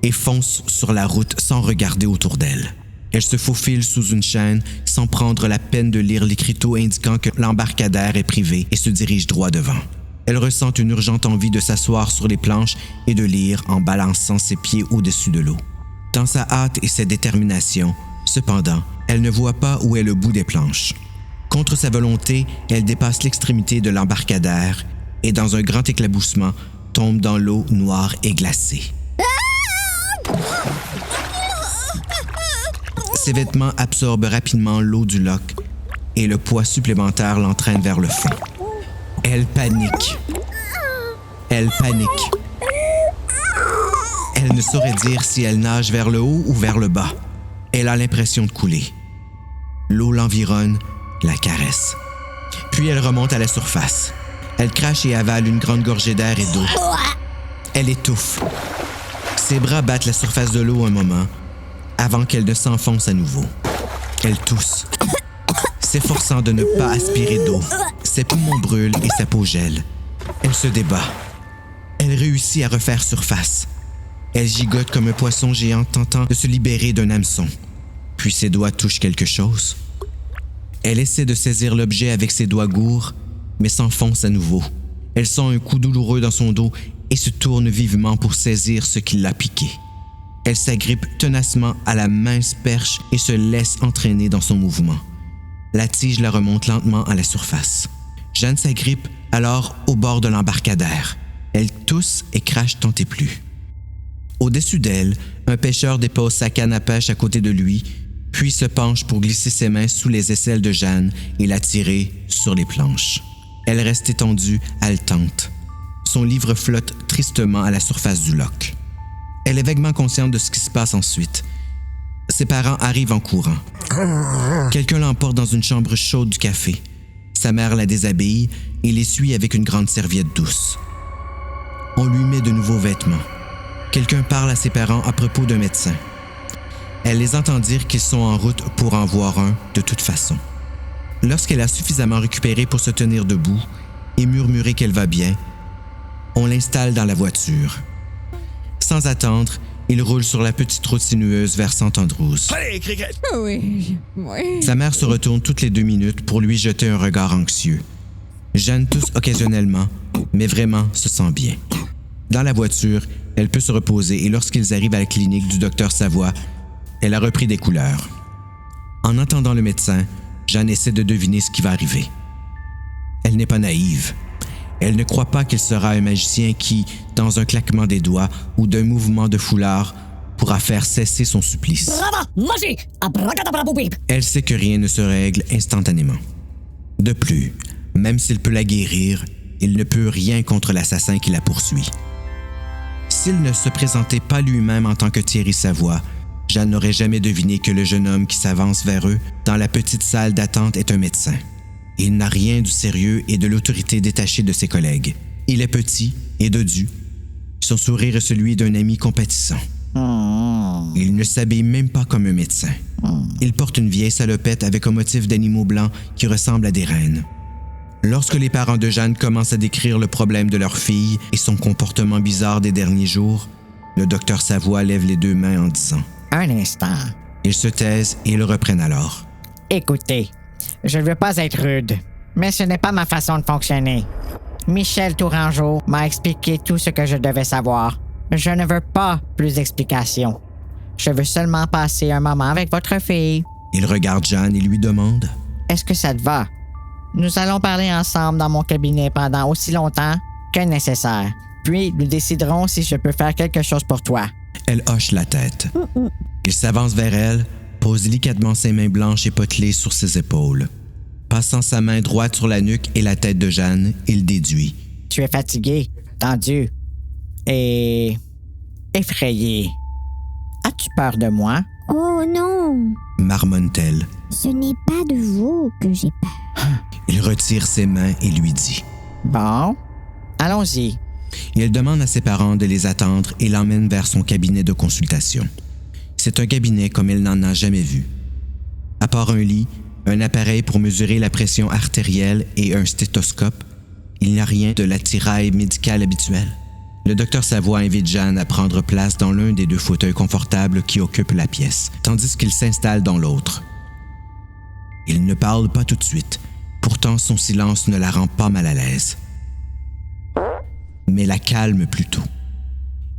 et fonce sur la route sans regarder autour d'elle. Elle se faufile sous une chaîne sans prendre la peine de lire l'écriteau indiquant que l'embarcadère est privé et se dirige droit devant. Elle ressent une urgente envie de s'asseoir sur les planches et de lire en balançant ses pieds au-dessus de l'eau. Dans sa hâte et sa détermination, cependant, elle ne voit pas où est le bout des planches. Contre sa volonté, elle dépasse l'extrémité de l'embarcadère et, dans un grand éclaboussement, tombe dans l'eau noire et glacée. Ses vêtements absorbent rapidement l'eau du lac et le poids supplémentaire l'entraîne vers le fond. Elle panique. Elle panique. Elle ne saurait dire si elle nage vers le haut ou vers le bas. Elle a l'impression de couler. L'eau l'environne, la caresse. Puis elle remonte à la surface. Elle crache et avale une grande gorgée d'air et d'eau. Elle étouffe. Ses bras battent la surface de l'eau un moment, avant qu'elle ne s'enfonce à nouveau. Elle tousse, s'efforçant de ne pas aspirer d'eau. Ses poumons brûlent et sa peau gèle. Elle se débat. Elle réussit à refaire surface. Elle gigote comme un poisson géant tentant de se libérer d'un hameçon. Puis ses doigts touchent quelque chose. Elle essaie de saisir l'objet avec ses doigts gourds, mais s'enfonce à nouveau. Elle sent un coup douloureux dans son dos et se tourne vivement pour saisir ce qui l'a piqué. Elle s'agrippe tenacement à la mince perche et se laisse entraîner dans son mouvement. La tige la remonte lentement à la surface. Jeanne s'agrippe alors au bord de l'embarcadère. Elle tousse et crache tant et plus. Au-dessus d'elle, un pêcheur dépose sa canne à pêche à côté de lui, puis se penche pour glisser ses mains sous les aisselles de Jeanne et la tirer sur les planches. Elle reste étendue, haletante. Son livre flotte tristement à la surface du lac. Elle est vaguement consciente de ce qui se passe ensuite. Ses parents arrivent en courant. Quelqu'un l'emporte dans une chambre chaude du café. Sa mère la déshabille et l'essuie avec une grande serviette douce. On lui met de nouveaux vêtements. Quelqu'un parle à ses parents à propos d'un médecin. Elle les entend dire qu'ils sont en route pour en voir un de toute façon. Lorsqu'elle a suffisamment récupéré pour se tenir debout et murmurer qu'elle va bien, on l'installe dans la voiture. Sans attendre, il roule sur la petite route sinueuse vers St. Andrews. Allez, cricket! Oui. Sa mère se retourne toutes les 2 minutes pour lui jeter un regard anxieux. Jeanne tousse occasionnellement, mais vraiment se sent bien. Dans la voiture, elle peut se reposer et lorsqu'ils arrivent à la clinique du docteur Savoie, elle a repris des couleurs. En entendant le médecin, Jeanne essaie de deviner ce qui va arriver. Elle n'est pas naïve. Elle ne croit pas qu'il sera un magicien qui, dans un claquement des doigts ou d'un mouvement de foulard, pourra faire cesser son supplice. Elle sait que rien ne se règle instantanément. De plus, même s'il peut la guérir, il ne peut rien contre l'assassin qui la poursuit. S'il ne se présentait pas lui-même en tant que Thierry Savoie, Jeanne n'aurait jamais deviné que le jeune homme qui s'avance vers eux dans la petite salle d'attente est un médecin. Il n'a rien du sérieux et de l'autorité détachée de ses collègues. Il est petit et dodu. Son sourire est celui d'un ami compatissant. Il ne s'habille même pas comme un médecin. Il porte une vieille salopette avec un motif d'animaux blancs qui ressemble à des rennes. Lorsque les parents de Jeanne commencent à décrire le problème de leur fille et son comportement bizarre des derniers jours, le docteur Savoie lève les 2 mains en disant « Un instant. » Ils se taisent et ils reprennent alors. « Écoutez, je ne veux pas être rude, mais ce n'est pas ma façon de fonctionner. Michel Tourangeau m'a expliqué tout ce que je devais savoir. Je ne veux pas plus d'explications. Je veux seulement passer un moment avec votre fille. » Il regarde Jeanne et lui demande « Est-ce que ça te va? Nous allons parler ensemble dans mon cabinet pendant aussi longtemps que nécessaire. Puis, nous déciderons si je peux faire quelque chose pour toi. » Elle hoche la tête. Il s'avance vers elle, pose délicatement ses mains blanches et potelées sur ses épaules. Passant sa main droite sur la nuque et la tête de Jeanne, il déduit. « Tu es fatigué, tendu et effrayé. As-tu peur de moi? » « Oh non! » marmonne-t-elle. « Ce n'est pas de vous que j'ai peur. » Il retire ses mains et lui dit. « Bon, allons-y. » Il demande à ses parents de les attendre et l'emmène vers son cabinet de consultation. C'est un cabinet comme elle n'en a jamais vu. À part un lit, un appareil pour mesurer la pression artérielle et un stéthoscope, il n'y a rien de l'attirail médical habituel. Le docteur Savoie invite Jeanne à prendre place dans l'un des 2 fauteuils confortables qui occupent la pièce, tandis qu'il s'installe dans l'autre. Il ne parle pas tout de suite. Pourtant, son silence ne la rend pas mal à l'aise. Mais la calme plutôt.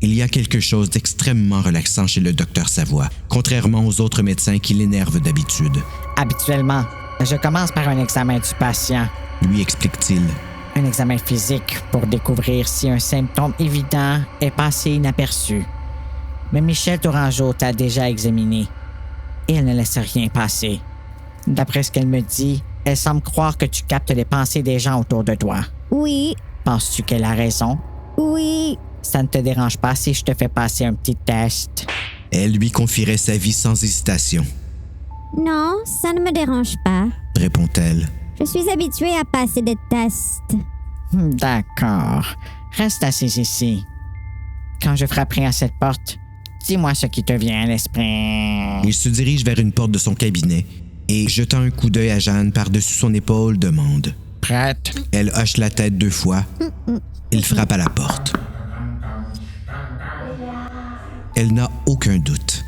Il y a quelque chose d'extrêmement relaxant chez le docteur Savoie, contrairement aux autres médecins qui l'énervent d'habitude. Habituellement, je commence par un examen du patient. Lui explique-t-il. Un examen physique pour découvrir si un symptôme évident est passé inaperçu. Mais Michel Tourangeau t'a déjà examiné et elle ne laisse rien passer. D'après ce qu'elle me dit, elle semble croire que tu captes les pensées des gens autour de toi. Oui, Penses-tu qu'elle a raison? oui. Ça ne te dérange pas si je te fais passer un petit test? Elle lui confierait sa vie sans hésitation, Non, ça ne me dérange pas. répond-elle. Je suis habituée à passer des tests. D'accord. Reste assise ici. Quand je frapperai à cette porte, dis-moi ce qui te vient à l'esprit. Il se dirige vers une porte de son cabinet et, jetant un coup d'œil à Jeanne par-dessus son épaule, demande. Prête? Elle hoche la tête 2 fois. Il frappe à la porte. Elle n'a aucun doute.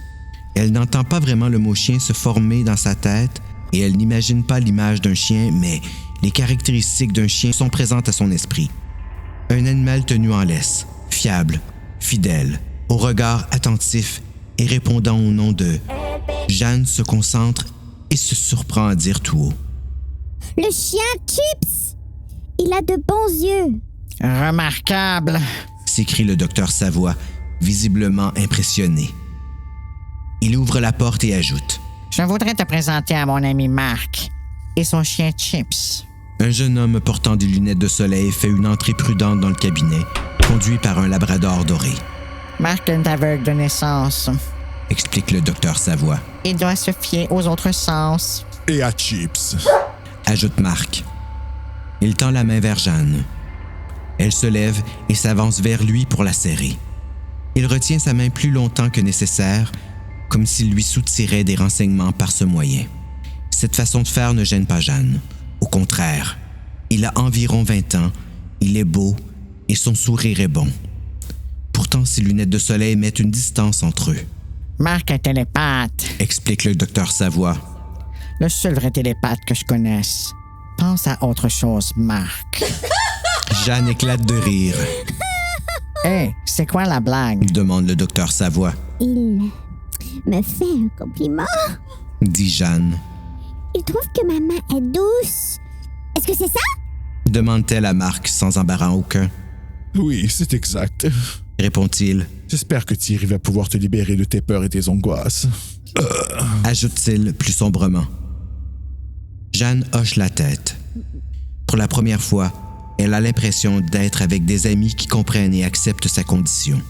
Elle n'entend pas vraiment le mot chien se former dans sa tête et elle n'imagine pas l'image d'un chien, mais les caractéristiques d'un chien sont présentes à son esprit. Un animal tenu en laisse, fiable, fidèle, au regard attentif et répondant au nom de... Jeanne se concentre et se surprend à dire tout haut. Le chien Chips! Il a de bons yeux. Remarquable. S'écrie le docteur Savoie, visiblement impressionné. Il ouvre la porte et ajoute. Je voudrais te présenter à mon ami Marc et son chien Chips. Un jeune homme portant des lunettes de soleil fait une entrée prudente dans le cabinet, conduit par un labrador doré. Marc est aveugle de naissance. Explique le docteur Savoie. Il doit se fier aux autres sens. Et à Chips. Ajoute Marc. Il tend la main vers Jeanne. Elle se lève et s'avance vers lui pour la serrer. Il retient sa main plus longtemps que nécessaire, comme s'il lui soutirait des renseignements par ce moyen. Cette façon de faire ne gêne pas Jeanne. Au contraire, il a environ 20 ans, il est beau et son sourire est bon. Pourtant, ses lunettes de soleil mettent une distance entre eux. Marc est télépathe. Explique le docteur Savoie. Le seul vrai télépathe que je connaisse. Pense à autre chose, Marc. Jeanne éclate de rire. Hé, c'est quoi la blague? Demande le docteur Savoie. Il me fait un compliment. Dit Jeanne. Il trouve que ma main est douce. Est-ce que c'est ça? Demande-t-elle à Marc sans embarras aucun. Oui, c'est exact. Répond-il. J'espère que Thierry va pouvoir te libérer de tes peurs et tes angoisses. Ajoute-t-il plus sombrement. Jeanne hoche la tête. Pour la première fois, elle a l'impression d'être avec des amis qui comprennent et acceptent sa condition.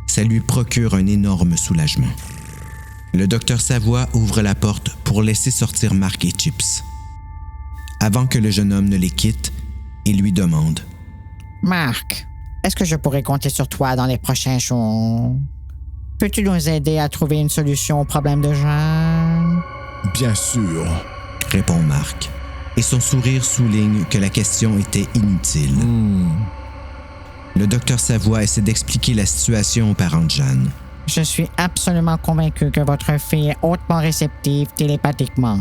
Ça lui procure un énorme soulagement. Le docteur Savoie ouvre la porte pour laisser sortir Marc et Chips. Avant que le jeune homme ne les quitte, il lui demande. Marc, est-ce que je pourrais compter sur toi dans les prochains jours? Peux-tu nous aider à trouver une solution au problème de Jeanne? Bien sûr. Répond Marc. Et son sourire souligne que la question était inutile. Le docteur Savoie essaie d'expliquer la situation aux parents de Jeanne. Je suis absolument convaincu que votre fille est hautement réceptive télépathiquement.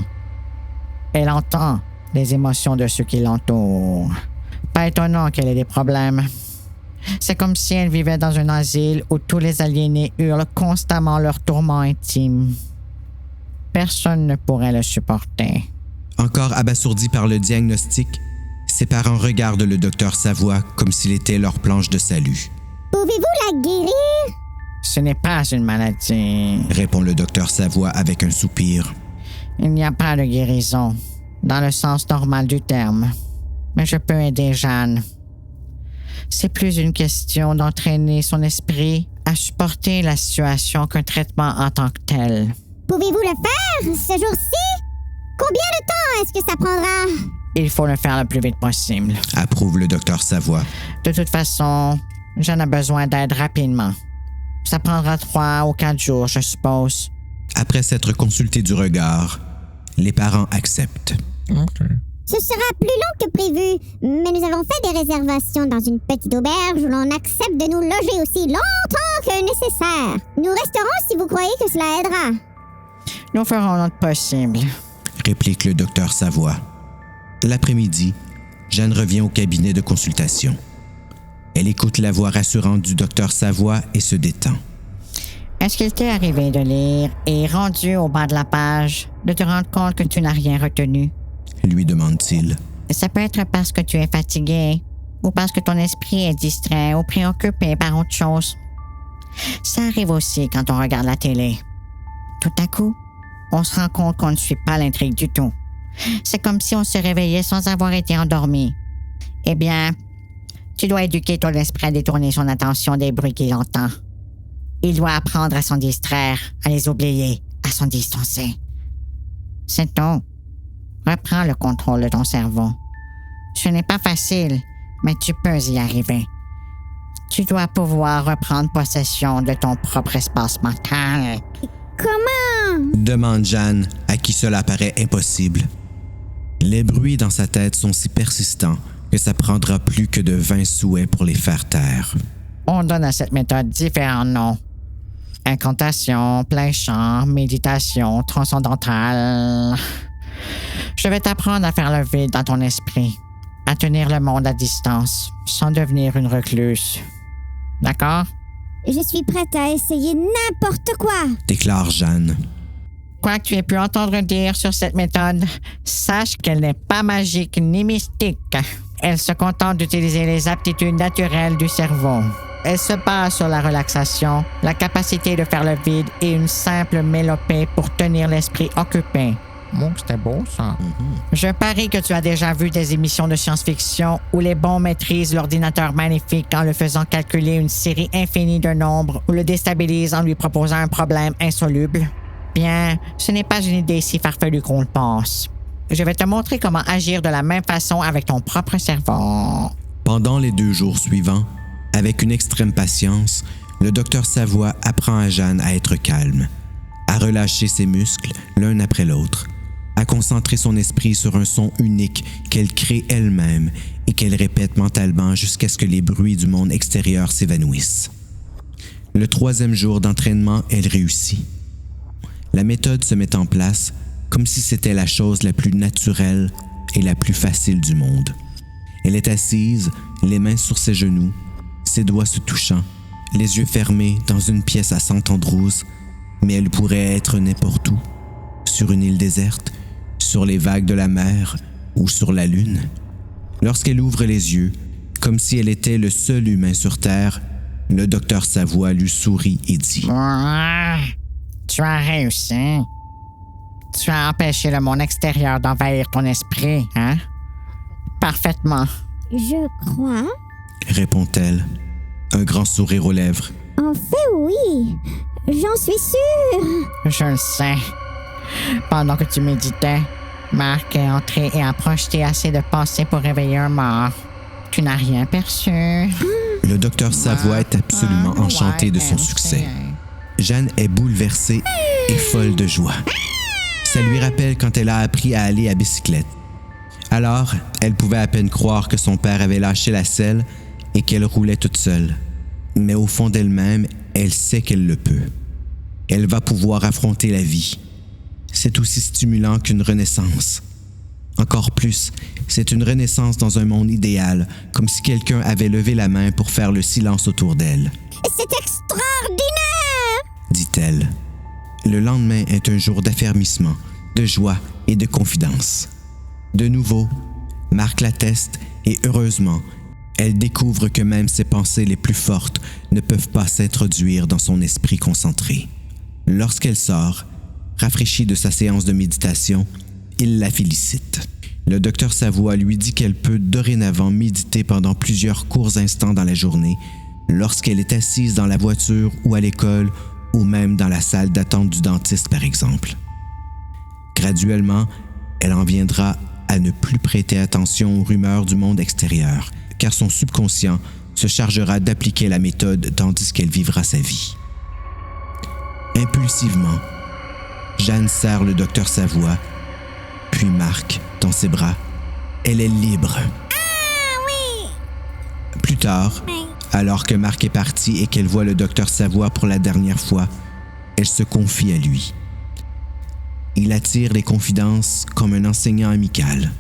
Elle entend les émotions de ceux qui l'entourent. Pas étonnant qu'elle ait des problèmes. C'est comme si elle vivait dans un asile où tous les aliénés hurlent constamment leurs tourments intimes. Personne ne pourrait le supporter. Encore abasourdi par le diagnostic, ses parents regardent le docteur Savoie comme s'il était leur planche de salut. Pouvez-vous la guérir? Ce n'est pas une maladie. Répond le docteur Savoie avec un soupir. Il n'y a pas de guérison, dans le sens normal du terme. Mais je peux aider Jeanne. C'est plus une question d'entraîner son esprit à supporter la situation qu'un traitement en tant que tel. Pouvez-vous le faire ce jour-ci? Combien de temps est-ce que ça prendra? Il faut le faire le plus vite possible. Approuve le docteur Savoie. De toute façon, Jeanne a besoin d'aide rapidement. Ça prendra 3 ou 4 jours, je suppose. Après s'être consulté du regard, les parents acceptent. Ce sera plus long que prévu, mais nous avons fait des réservations dans une petite auberge où l'on accepte de nous loger aussi longtemps que nécessaire. Nous resterons si vous croyez que cela aidera. Nous ferons notre possible, réplique le docteur Savoie. L'après-midi, Jeanne revient au cabinet de consultation. Elle écoute la voix rassurante du docteur Savoie et se détend. Est-ce qu'il t'est arrivé de lire et, rendu au bas de la page, de te rendre compte que tu n'as rien retenu? Lui demande-t-il. Ça peut être parce que tu es fatigué, ou parce que ton esprit est distrait ou préoccupé par autre chose. Ça arrive aussi quand on regarde la télé. Tout à coup, on se rend compte qu'on ne suit pas l'intrigue du tout. C'est comme si on se réveillait sans avoir été endormi. Eh bien, tu dois éduquer ton esprit à détourner son attention des bruits qu'il entend. Il doit apprendre à s'en distraire, à les oublier, à s'en distancer. C'est tout. Reprends le contrôle de ton cerveau. Ce n'est pas facile, mais tu peux y arriver. Tu dois pouvoir reprendre possession de ton propre espace mental. Comment? Demande Jeanne, à qui cela paraît impossible. Les bruits dans sa tête sont si persistants que ça prendra plus que de 20 souhaits pour les faire taire. On donne à cette méthode différents noms. Incantation, plein chant, méditation, transcendantale. Je vais t'apprendre à faire le vide dans ton esprit, à tenir le monde à distance, sans devenir une recluse. D'accord? Je suis prête à essayer n'importe quoi, déclare Jeanne. Quoi que tu aies pu entendre dire sur cette méthode, sache qu'elle n'est pas magique ni mystique. Elle se contente d'utiliser les aptitudes naturelles du cerveau. Elle se base sur la relaxation, la capacité de faire le vide et une simple mélopée pour tenir l'esprit occupé. Bon, c'était beau, ça. Je parie que tu as déjà vu des émissions de science-fiction où les bons maîtrisent l'ordinateur magnifique en le faisant calculer une série infinie de nombres ou le déstabilisent en lui proposant un problème insoluble. Bien, ce n'est pas une idée si farfelue qu'on le pense. Je vais te montrer comment agir de la même façon avec ton propre cerveau. Pendant les 2 jours suivants, avec une extrême patience, le docteur Savoie apprend à Jeanne à être calme, à relâcher ses muscles l'un après l'autre, à concentrer son esprit sur un son unique qu'elle crée elle-même et qu'elle répète mentalement jusqu'à ce que les bruits du monde extérieur s'évanouissent. Le 3e jour d'entraînement, elle réussit. La méthode se met en place comme si c'était la chose la plus naturelle et la plus facile du monde. Elle est assise, les mains sur ses genoux, ses doigts se touchant, les yeux fermés dans une pièce à 100 androuses, mais elle pourrait être n'importe où, sur une île déserte, sur les vagues de la mer ou sur la lune. Lorsqu'elle ouvre les yeux, comme si elle était le seul humain sur Terre, le docteur Savoie lui sourit et dit « Tu as réussi. Tu as empêché le monde extérieur d'envahir ton esprit, hein? Parfaitement. » Je crois, répond-elle, un grand sourire aux lèvres. En fait, oui. J'en suis sûre. Je le sais. Pendant que tu méditais, Marc est entré et a projeté assez de pensées pour réveiller un mort. Tu n'as rien perçu. Le docteur Savoie est absolument enchanté de son succès. Jeanne est bouleversée et folle de joie. Ça lui rappelle quand elle a appris à aller à bicyclette. Alors, elle pouvait à peine croire que son père avait lâché la selle et qu'elle roulait toute seule. Mais au fond d'elle-même, elle sait qu'elle le peut. Elle va pouvoir affronter la vie. C'est aussi stimulant qu'une renaissance. Encore plus, c'est une renaissance dans un monde idéal, comme si quelqu'un avait levé la main pour faire le silence autour d'elle. C'est extraordinaire! Dit-elle. Le lendemain est un jour d'affermissement, de joie et de confidence. De nouveau, Marc l'atteste et heureusement, elle découvre que même ses pensées les plus fortes ne peuvent pas s'introduire dans son esprit concentré. Lorsqu'elle sort, rafraîchie de sa séance de méditation, il la félicite. Le docteur Savoie lui dit qu'elle peut dorénavant méditer pendant plusieurs courts instants dans la journée, lorsqu'elle est assise dans la voiture ou à l'école, ou même dans la salle d'attente du dentiste, par exemple. Graduellement, elle en viendra à ne plus prêter attention aux rumeurs du monde extérieur, car son subconscient se chargera d'appliquer la méthode tandis qu'elle vivra sa vie. Impulsivement, Jeanne serre le docteur Savoie, puis Marc dans ses bras Elle est libre. Ah oui! Plus tard, alors que Marc est parti et qu'elle voit le docteur Savoie pour la dernière fois, elle se confie à lui. Il attire les confidences comme un enseignant amical.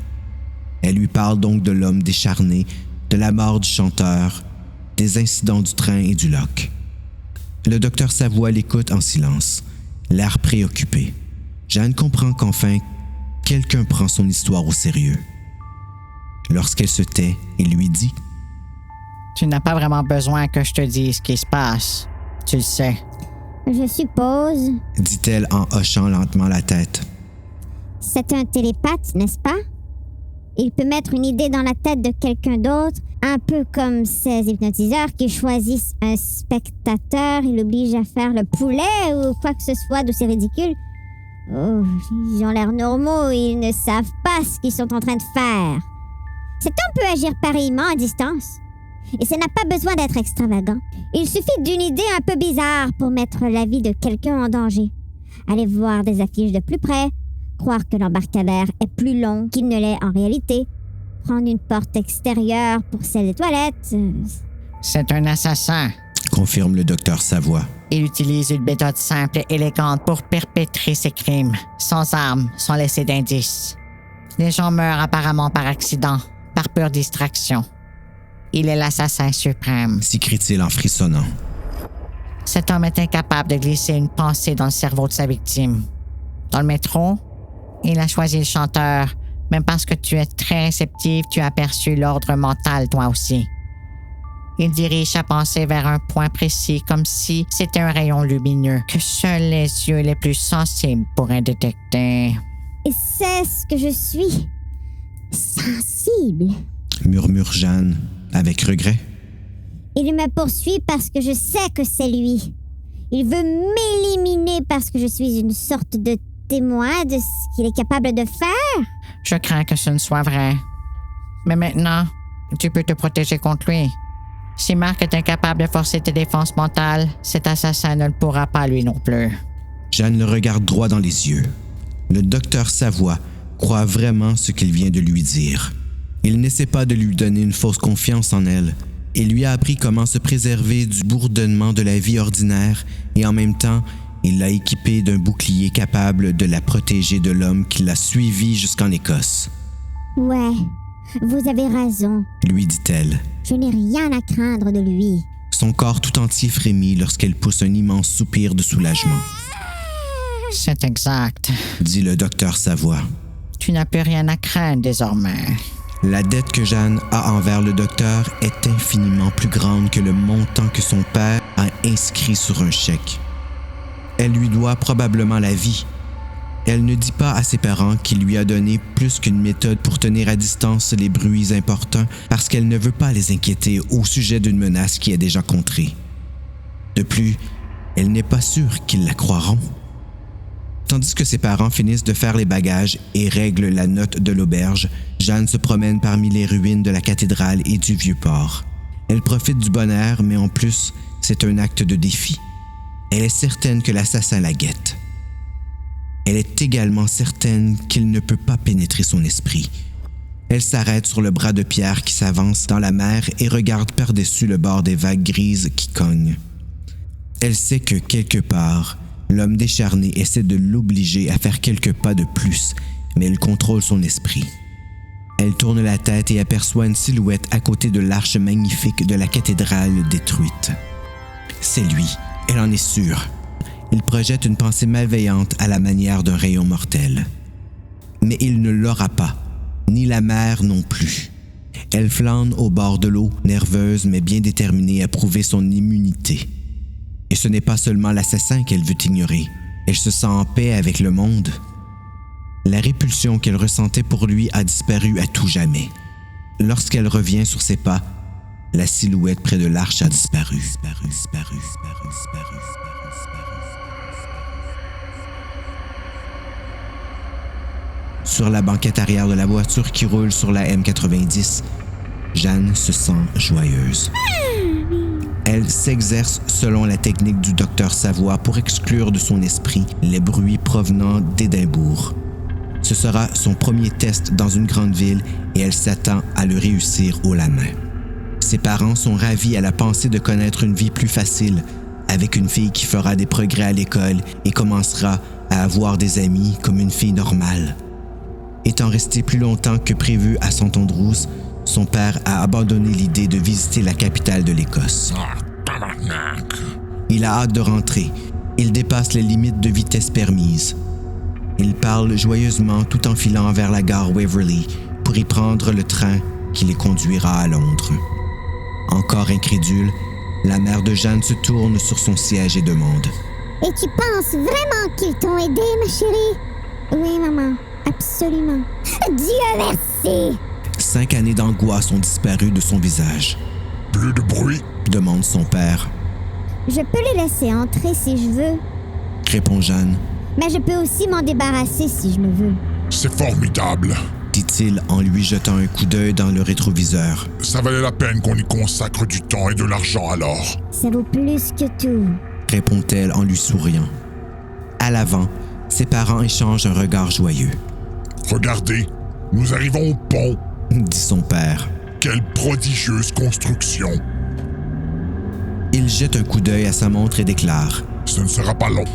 Elle lui parle donc de l'homme décharné, de la mort du chanteur, des incidents du train et du loch. Le docteur Savoie l'écoute en silence, l'air préoccupé. Jeanne comprend qu'enfin, quelqu'un prend son histoire au sérieux. Lorsqu'elle se tait, il lui dit « Tu n'as pas vraiment besoin que je te dise ce qui se passe. Tu le sais. » Je suppose. Dit-elle en hochant lentement la tête. C'est un télépathe, n'est-ce pas? Il peut mettre une idée dans la tête de quelqu'un d'autre, un peu comme ces hypnotiseurs qui choisissent un spectateur et l'obligent à faire le poulet ou quoi que ce soit d'aussi ridicule. Oh, ils ont l'air normaux et ils ne savent pas ce qu'ils sont en train de faire. Cet homme peut agir pareillement à distance. Et ça n'a pas besoin d'être extravagant. Il suffit d'une idée un peu bizarre pour mettre la vie de quelqu'un en danger. Aller voir des affiches de plus près, croire que l'embarcadère est plus long qu'il ne l'est en réalité, prendre une porte extérieure pour celle des toilettes. C'est un assassin, confirme le docteur Savoie. Il utilise une méthode simple et élégante pour perpétrer ses crimes, sans armes, sans laisser d'indices. Les gens meurent apparemment par accident, par pure distraction. Il est l'assassin suprême, s'écrie-t-il en frissonnant. Cet homme est incapable de glisser une pensée dans le cerveau de sa victime. Dans le métro, il a choisi le chanteur, même parce que tu es très réceptive, tu as perçu l'ordre mental toi aussi. Il dirige sa pensée vers un point précis, comme si c'était un rayon lumineux que seuls les yeux les plus sensibles pourraient détecter. Et c'est ce que je suis. Sensible. Murmure Jeanne, avec regret. Il me poursuit parce que je sais que c'est lui. Il veut m'éliminer parce que je suis une sorte de témoin de ce qu'il est capable de faire. Je crains que ce ne soit vrai. Mais maintenant, tu peux te protéger contre lui. Si Marc est incapable de forcer tes défenses mentales, cet assassin ne le pourra pas lui non plus. Jeanne le regarde droit dans les yeux. Le docteur Savoie croit vraiment ce qu'il vient de lui dire. Il n'essaie pas de lui donner une fausse confiance en elle. Il lui a appris comment se préserver du bourdonnement de la vie ordinaire et en même temps, il l'a équipée d'un bouclier capable de la protéger de l'homme qui l'a suivie jusqu'en Écosse. Ouais, vous avez raison, lui dit-elle. Je n'ai rien à craindre de lui. Son corps tout entier frémit lorsqu'elle pousse un immense soupir de soulagement. C'est exact, dit le docteur Savoie. Tu n'as plus rien à craindre désormais. La dette que Jeanne a envers le docteur est infiniment plus grande que le montant que son père a inscrit sur un chèque. Elle lui doit probablement la vie. Elle ne dit pas à ses parents qu'il lui a donné plus qu'une méthode pour tenir à distance les bruits importants parce qu'elle ne veut pas les inquiéter au sujet d'une menace qui est déjà contrée. De plus, elle n'est pas sûre qu'ils la croiront. Tandis que ses parents finissent de faire les bagages et règlent la note de l'auberge, Jeanne se promène parmi les ruines de la cathédrale et du Vieux-Port. Elle profite du bon air, mais en plus, c'est un acte de défi. Elle est certaine que l'assassin la guette. Elle est également certaine qu'il ne peut pas pénétrer son esprit. Elle s'arrête sur le bras de pierre qui s'avance dans la mer et regarde par-dessus le bord des vagues grises qui cognent. Elle sait que, quelque part, l'homme décharné essaie de l'obliger à faire quelques pas de plus, mais elle contrôle son esprit. Elle tourne la tête et aperçoit une silhouette à côté de l'arche magnifique de la cathédrale détruite. C'est lui, elle en est sûre. Il projette une pensée malveillante à la manière d'un rayon mortel. Mais il ne l'aura pas, ni la mer non plus. Elle flâne au bord de l'eau, nerveuse mais bien déterminée à prouver son immunité. Et ce n'est pas seulement l'assassin qu'elle veut ignorer. Elle se sent en paix avec le monde. La répulsion qu'elle ressentait pour lui a disparu à tout jamais. Lorsqu'elle revient sur ses pas, la silhouette près de l'arche a disparu. Sur la banquette arrière de la voiture qui roule sur la M90, Jeanne se sent joyeuse. Elle s'exerce selon la technique du docteur Savoie pour exclure de son esprit les bruits provenant d'Édimbourg. Ce sera son premier test dans une grande ville et elle s'attend à le réussir haut la main. Ses parents sont ravis à la pensée de connaître une vie plus facile avec une fille qui fera des progrès à l'école et commencera à avoir des amis comme une fille normale. Étant resté plus longtemps que prévu à St. Andrews, son père a abandonné l'idée de visiter la capitale de l'Écosse. Il a hâte de rentrer. Il dépasse les limites de vitesse permises. Il parle joyeusement tout en filant vers la gare Waverley pour y prendre le train qui les conduira à Londres. Encore incrédule, la mère de Jeanne se tourne sur son siège et demande « Et tu penses vraiment qu'ils t'ont aidé, ma chérie? »« Oui, maman, absolument. Dieu merci! » 5 années d'angoisse ont disparu de son visage. « Plus de bruit? » demande son père. « Je peux les laisser entrer si je veux. » répond Jeanne. « Mais je peux aussi m'en débarrasser si je le veux. »« C'est formidable, » dit-il en lui jetant un coup d'œil dans le rétroviseur. Ça valait la peine qu'on y consacre du temps et de l'argent alors. Ça vaut plus que tout, répond-elle en lui souriant. À l'avant, ses parents échangent un regard joyeux. Regardez, nous arrivons au pont, dit son père. Quelle prodigieuse construction. Il jette un coup d'œil à sa montre et déclare. Ce ne sera pas long.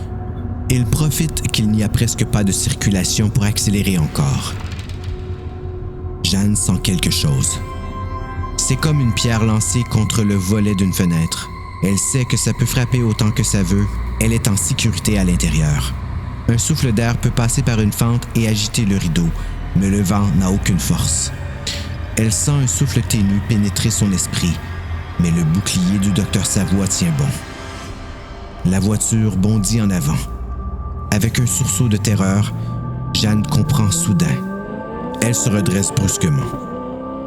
Il profite qu'il n'y a presque pas de circulation pour accélérer encore. Jeanne sent quelque chose. C'est comme une pierre lancée contre le volet d'une fenêtre. Elle sait que ça peut frapper autant que ça veut. Elle est en sécurité à l'intérieur. Un souffle d'air peut passer par une fente et agiter le rideau, mais le vent n'a aucune force. Elle sent un souffle ténu pénétrer son esprit, mais le bouclier du docteur Savoie tient bon. La voiture bondit en avant. Avec un sursaut de terreur, Jeanne comprend soudain. Elle se redresse brusquement.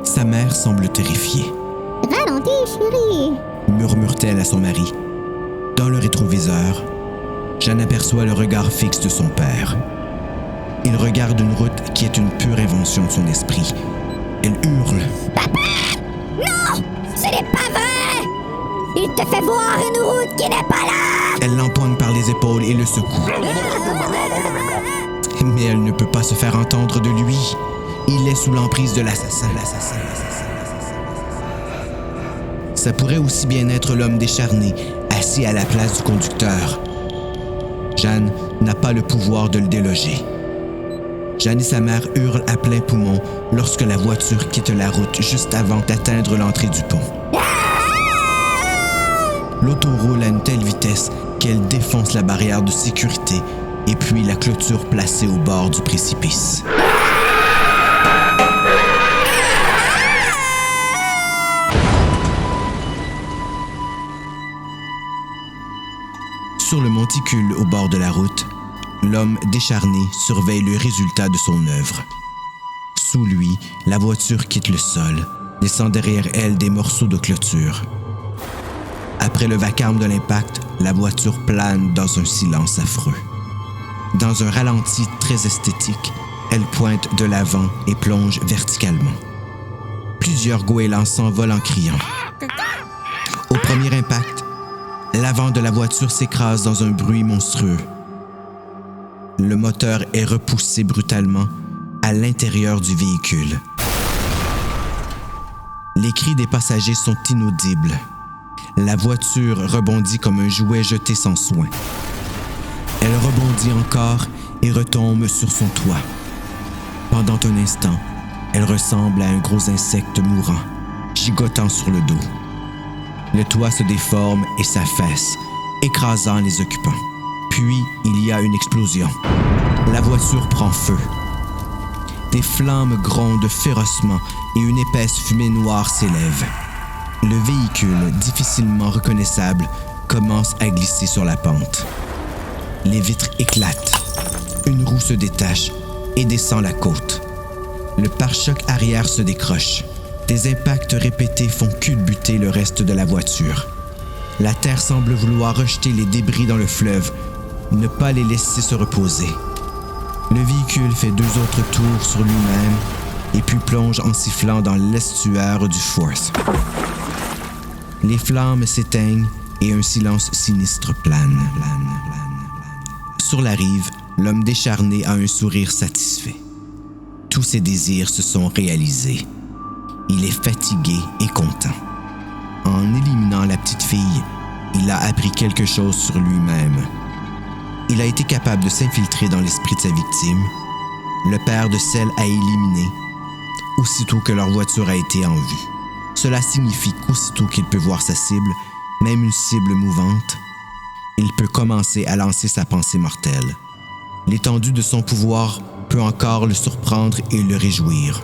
Sa mère semble terrifiée. « Ralentis, chérie !» murmure-t-elle à son mari. Dans le rétroviseur, Jeanne aperçoit le regard fixe de son père. Il regarde une route qui est une pure invention de son esprit. Elle hurle. « Papa! Non! Ce n'est pas vrai! Il te fait voir une route qui n'est pas là! » Elle l'empoigne par les épaules et le secoue. Mais elle ne peut pas se faire entendre de lui. Il est sous l'emprise de l'assassin. Ça pourrait aussi bien être l'homme décharné, assis à la place du conducteur. Jeanne n'a pas le pouvoir de le déloger. Jeanne et sa mère hurlent à plein poumon lorsque la voiture quitte la route juste avant d'atteindre l'entrée du pont. L'auto roule à une telle vitesse qu'elle défonce la barrière de sécurité et puis la clôture placée au bord du précipice. Sur le monticule au bord de la route, l'homme décharné surveille le résultat de son œuvre. Sous lui, la voiture quitte le sol, laissant derrière elle des morceaux de clôture. Après le vacarme de l'impact, la voiture plane dans un silence affreux. Dans un ralenti très esthétique, elle pointe de l'avant et plonge verticalement. Plusieurs goélands s'envolent en criant. Au premier impact, l'avant de la voiture s'écrase dans un bruit monstrueux. Le moteur est repoussé brutalement à l'intérieur du véhicule. Les cris des passagers sont inaudibles. La voiture rebondit comme un jouet jeté sans soin. Elle rebondit encore et retombe sur son toit. Pendant un instant, elle ressemble à un gros insecte mourant, gigotant sur le dos. Le toit se déforme et s'affaisse, écrasant les occupants. Puis, il y a une explosion. La voiture prend feu. Des flammes grondent férocement et une épaisse fumée noire s'élève. Le véhicule, difficilement reconnaissable, commence à glisser sur la pente. Les vitres éclatent. Une roue se détache et descend la côte. Le pare-choc arrière se décroche. Des impacts répétés font culbuter le reste de la voiture. La terre semble vouloir rejeter les débris dans le fleuve, ne pas les laisser se reposer. Le véhicule fait 2 autres tours sur lui-même et puis plonge en sifflant dans l'estuaire du Forth. Les flammes s'éteignent et un silence sinistre plane. Sur la rive, l'homme décharné a un sourire satisfait. tous ses désirs se sont réalisés. Il est fatigué et content. En éliminant la petite fille, il a appris quelque chose sur lui-même. Il a été capable de s'infiltrer dans l'esprit de sa victime, le père de celle à éliminer, aussitôt que leur voiture a été en vue. Cela signifie qu'aussitôt qu'il peut voir sa cible, même une cible mouvante, il peut commencer à lancer sa pensée mortelle. L'étendue de son pouvoir peut encore le surprendre et le réjouir.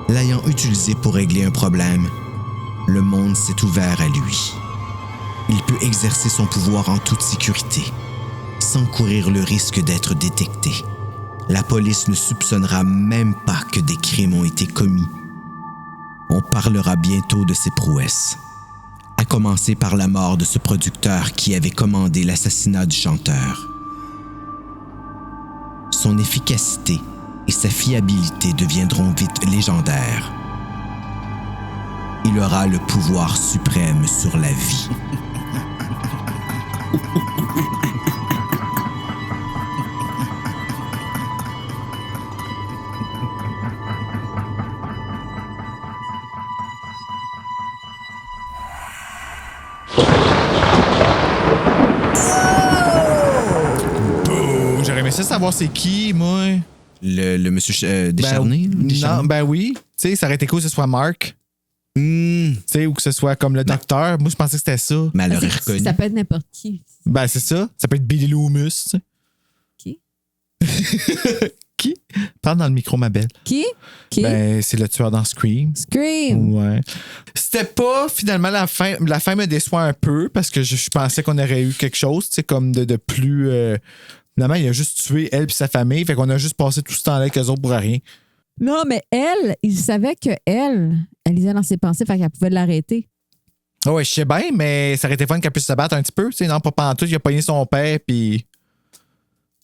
L'ayant utilisé pour régler un problème, le monde s'est ouvert à lui. Il peut exercer son pouvoir en toute sécurité, sans courir le risque d'être détecté. La police ne soupçonnera même pas que des crimes ont été commis. On parlera bientôt de ses prouesses, à commencer par la mort de ce producteur qui avait commandé l'assassinat du chanteur. Son efficacité et sa fiabilité deviendront vite légendaires. Il aura le pouvoir suprême sur la vie. J'aurais aimé ça savoir c'est qui, moi. Le monsieur Descharnés? Non, ben oui. Tu sais, ça aurait été cool que ce soit Mark. Tu sais, ou que ce soit comme le docteur. Moi, je pensais que c'était ça. Mais elle aurait reconnu. Ça peut être n'importe qui. Ben, c'est ça. Ça peut être Billy Loomis, tu sais. Qui? Qui? Parle dans le micro, ma belle. Qui? Ben, c'est le tueur dans Scream. Scream! Ouais. C'était pas, finalement, la fin. La fin me déçoit un peu parce que je pensais qu'on aurait eu quelque chose, tu sais, comme de plus. Finalement, il a juste tué elle et sa famille. Fait qu'on a juste passé tout ce temps-là avec eux autres pour rien. Non, mais elle, il savait elle lisait dans ses pensées, fait qu'elle pouvait l'arrêter. Ah ouais, je sais bien, mais ça aurait été fun qu'elle puisse se battre un petit peu. Tu sais, non, pas pantoute, il a pogné son père, puis.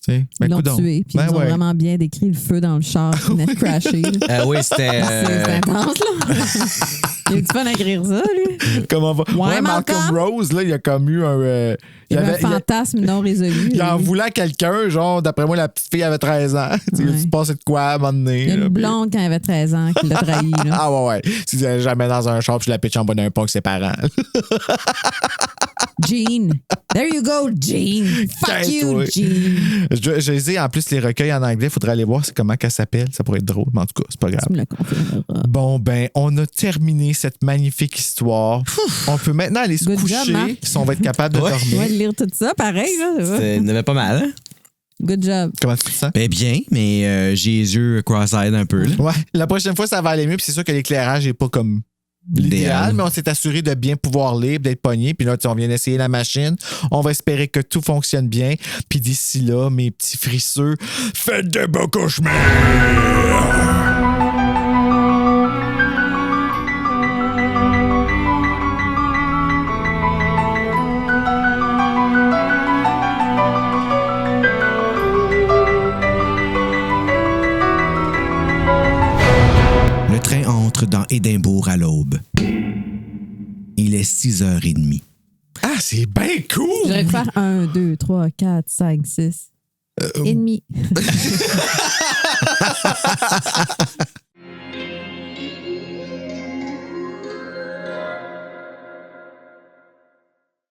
Ben, ils l'ont tué, puis ils ont vraiment bien décrit le feu dans le char qui venait de crasher. Oui, c'était... C'est intense, là. Il a eu du fun à écrire ça, lui. Comment va? Ouais, Malcolm Rose, là, il a comme eu un... il avait un fantasme non résolu. Il en voulait à quelqu'un, genre, d'après moi, la petite fille avait 13 ans. Il a passé de quoi à un moment donné. Il y a une blonde quand elle avait 13 ans qui l'a trahi. Là. Ah ouais. Si elle jamais dans un shop, je la pitch en bas d'un pont avec ses parents. Gene. There you go, Gene. Fuck you, Gene. Je les ai, en plus, les recueils en anglais. Il faudrait aller voir comment qu'elle s'appelle. Ça pourrait être drôle, mais en tout cas, c'est pas grave. Tu me le confirmeras. Bon, ben, on a terminé cette magnifique histoire. On peut maintenant aller se coucher si on va être capable de dormir. On va lire tout ça, pareil. Il y en avait pas mal, hein? Good job. Comment tu te sens? Ben bien, mais j'ai les yeux cross-eyed un peu. Là. Ouais. La prochaine fois, ça va aller mieux. Puis c'est sûr que l'éclairage n'est pas comme l'idéal, mais on s'est assuré de bien pouvoir lire, d'être pogné. Puis là, on vient d'essayer la machine. On va espérer que tout fonctionne bien. Puis d'ici là, mes petits frisseux, faites de beaux cauchemars! Le train entre dans Édimbourg à l'aube. Il est 6h30. Ah, c'est bien cool! J'aurais pu faire 1, 2, 3, 4, 5, 6. Et demi.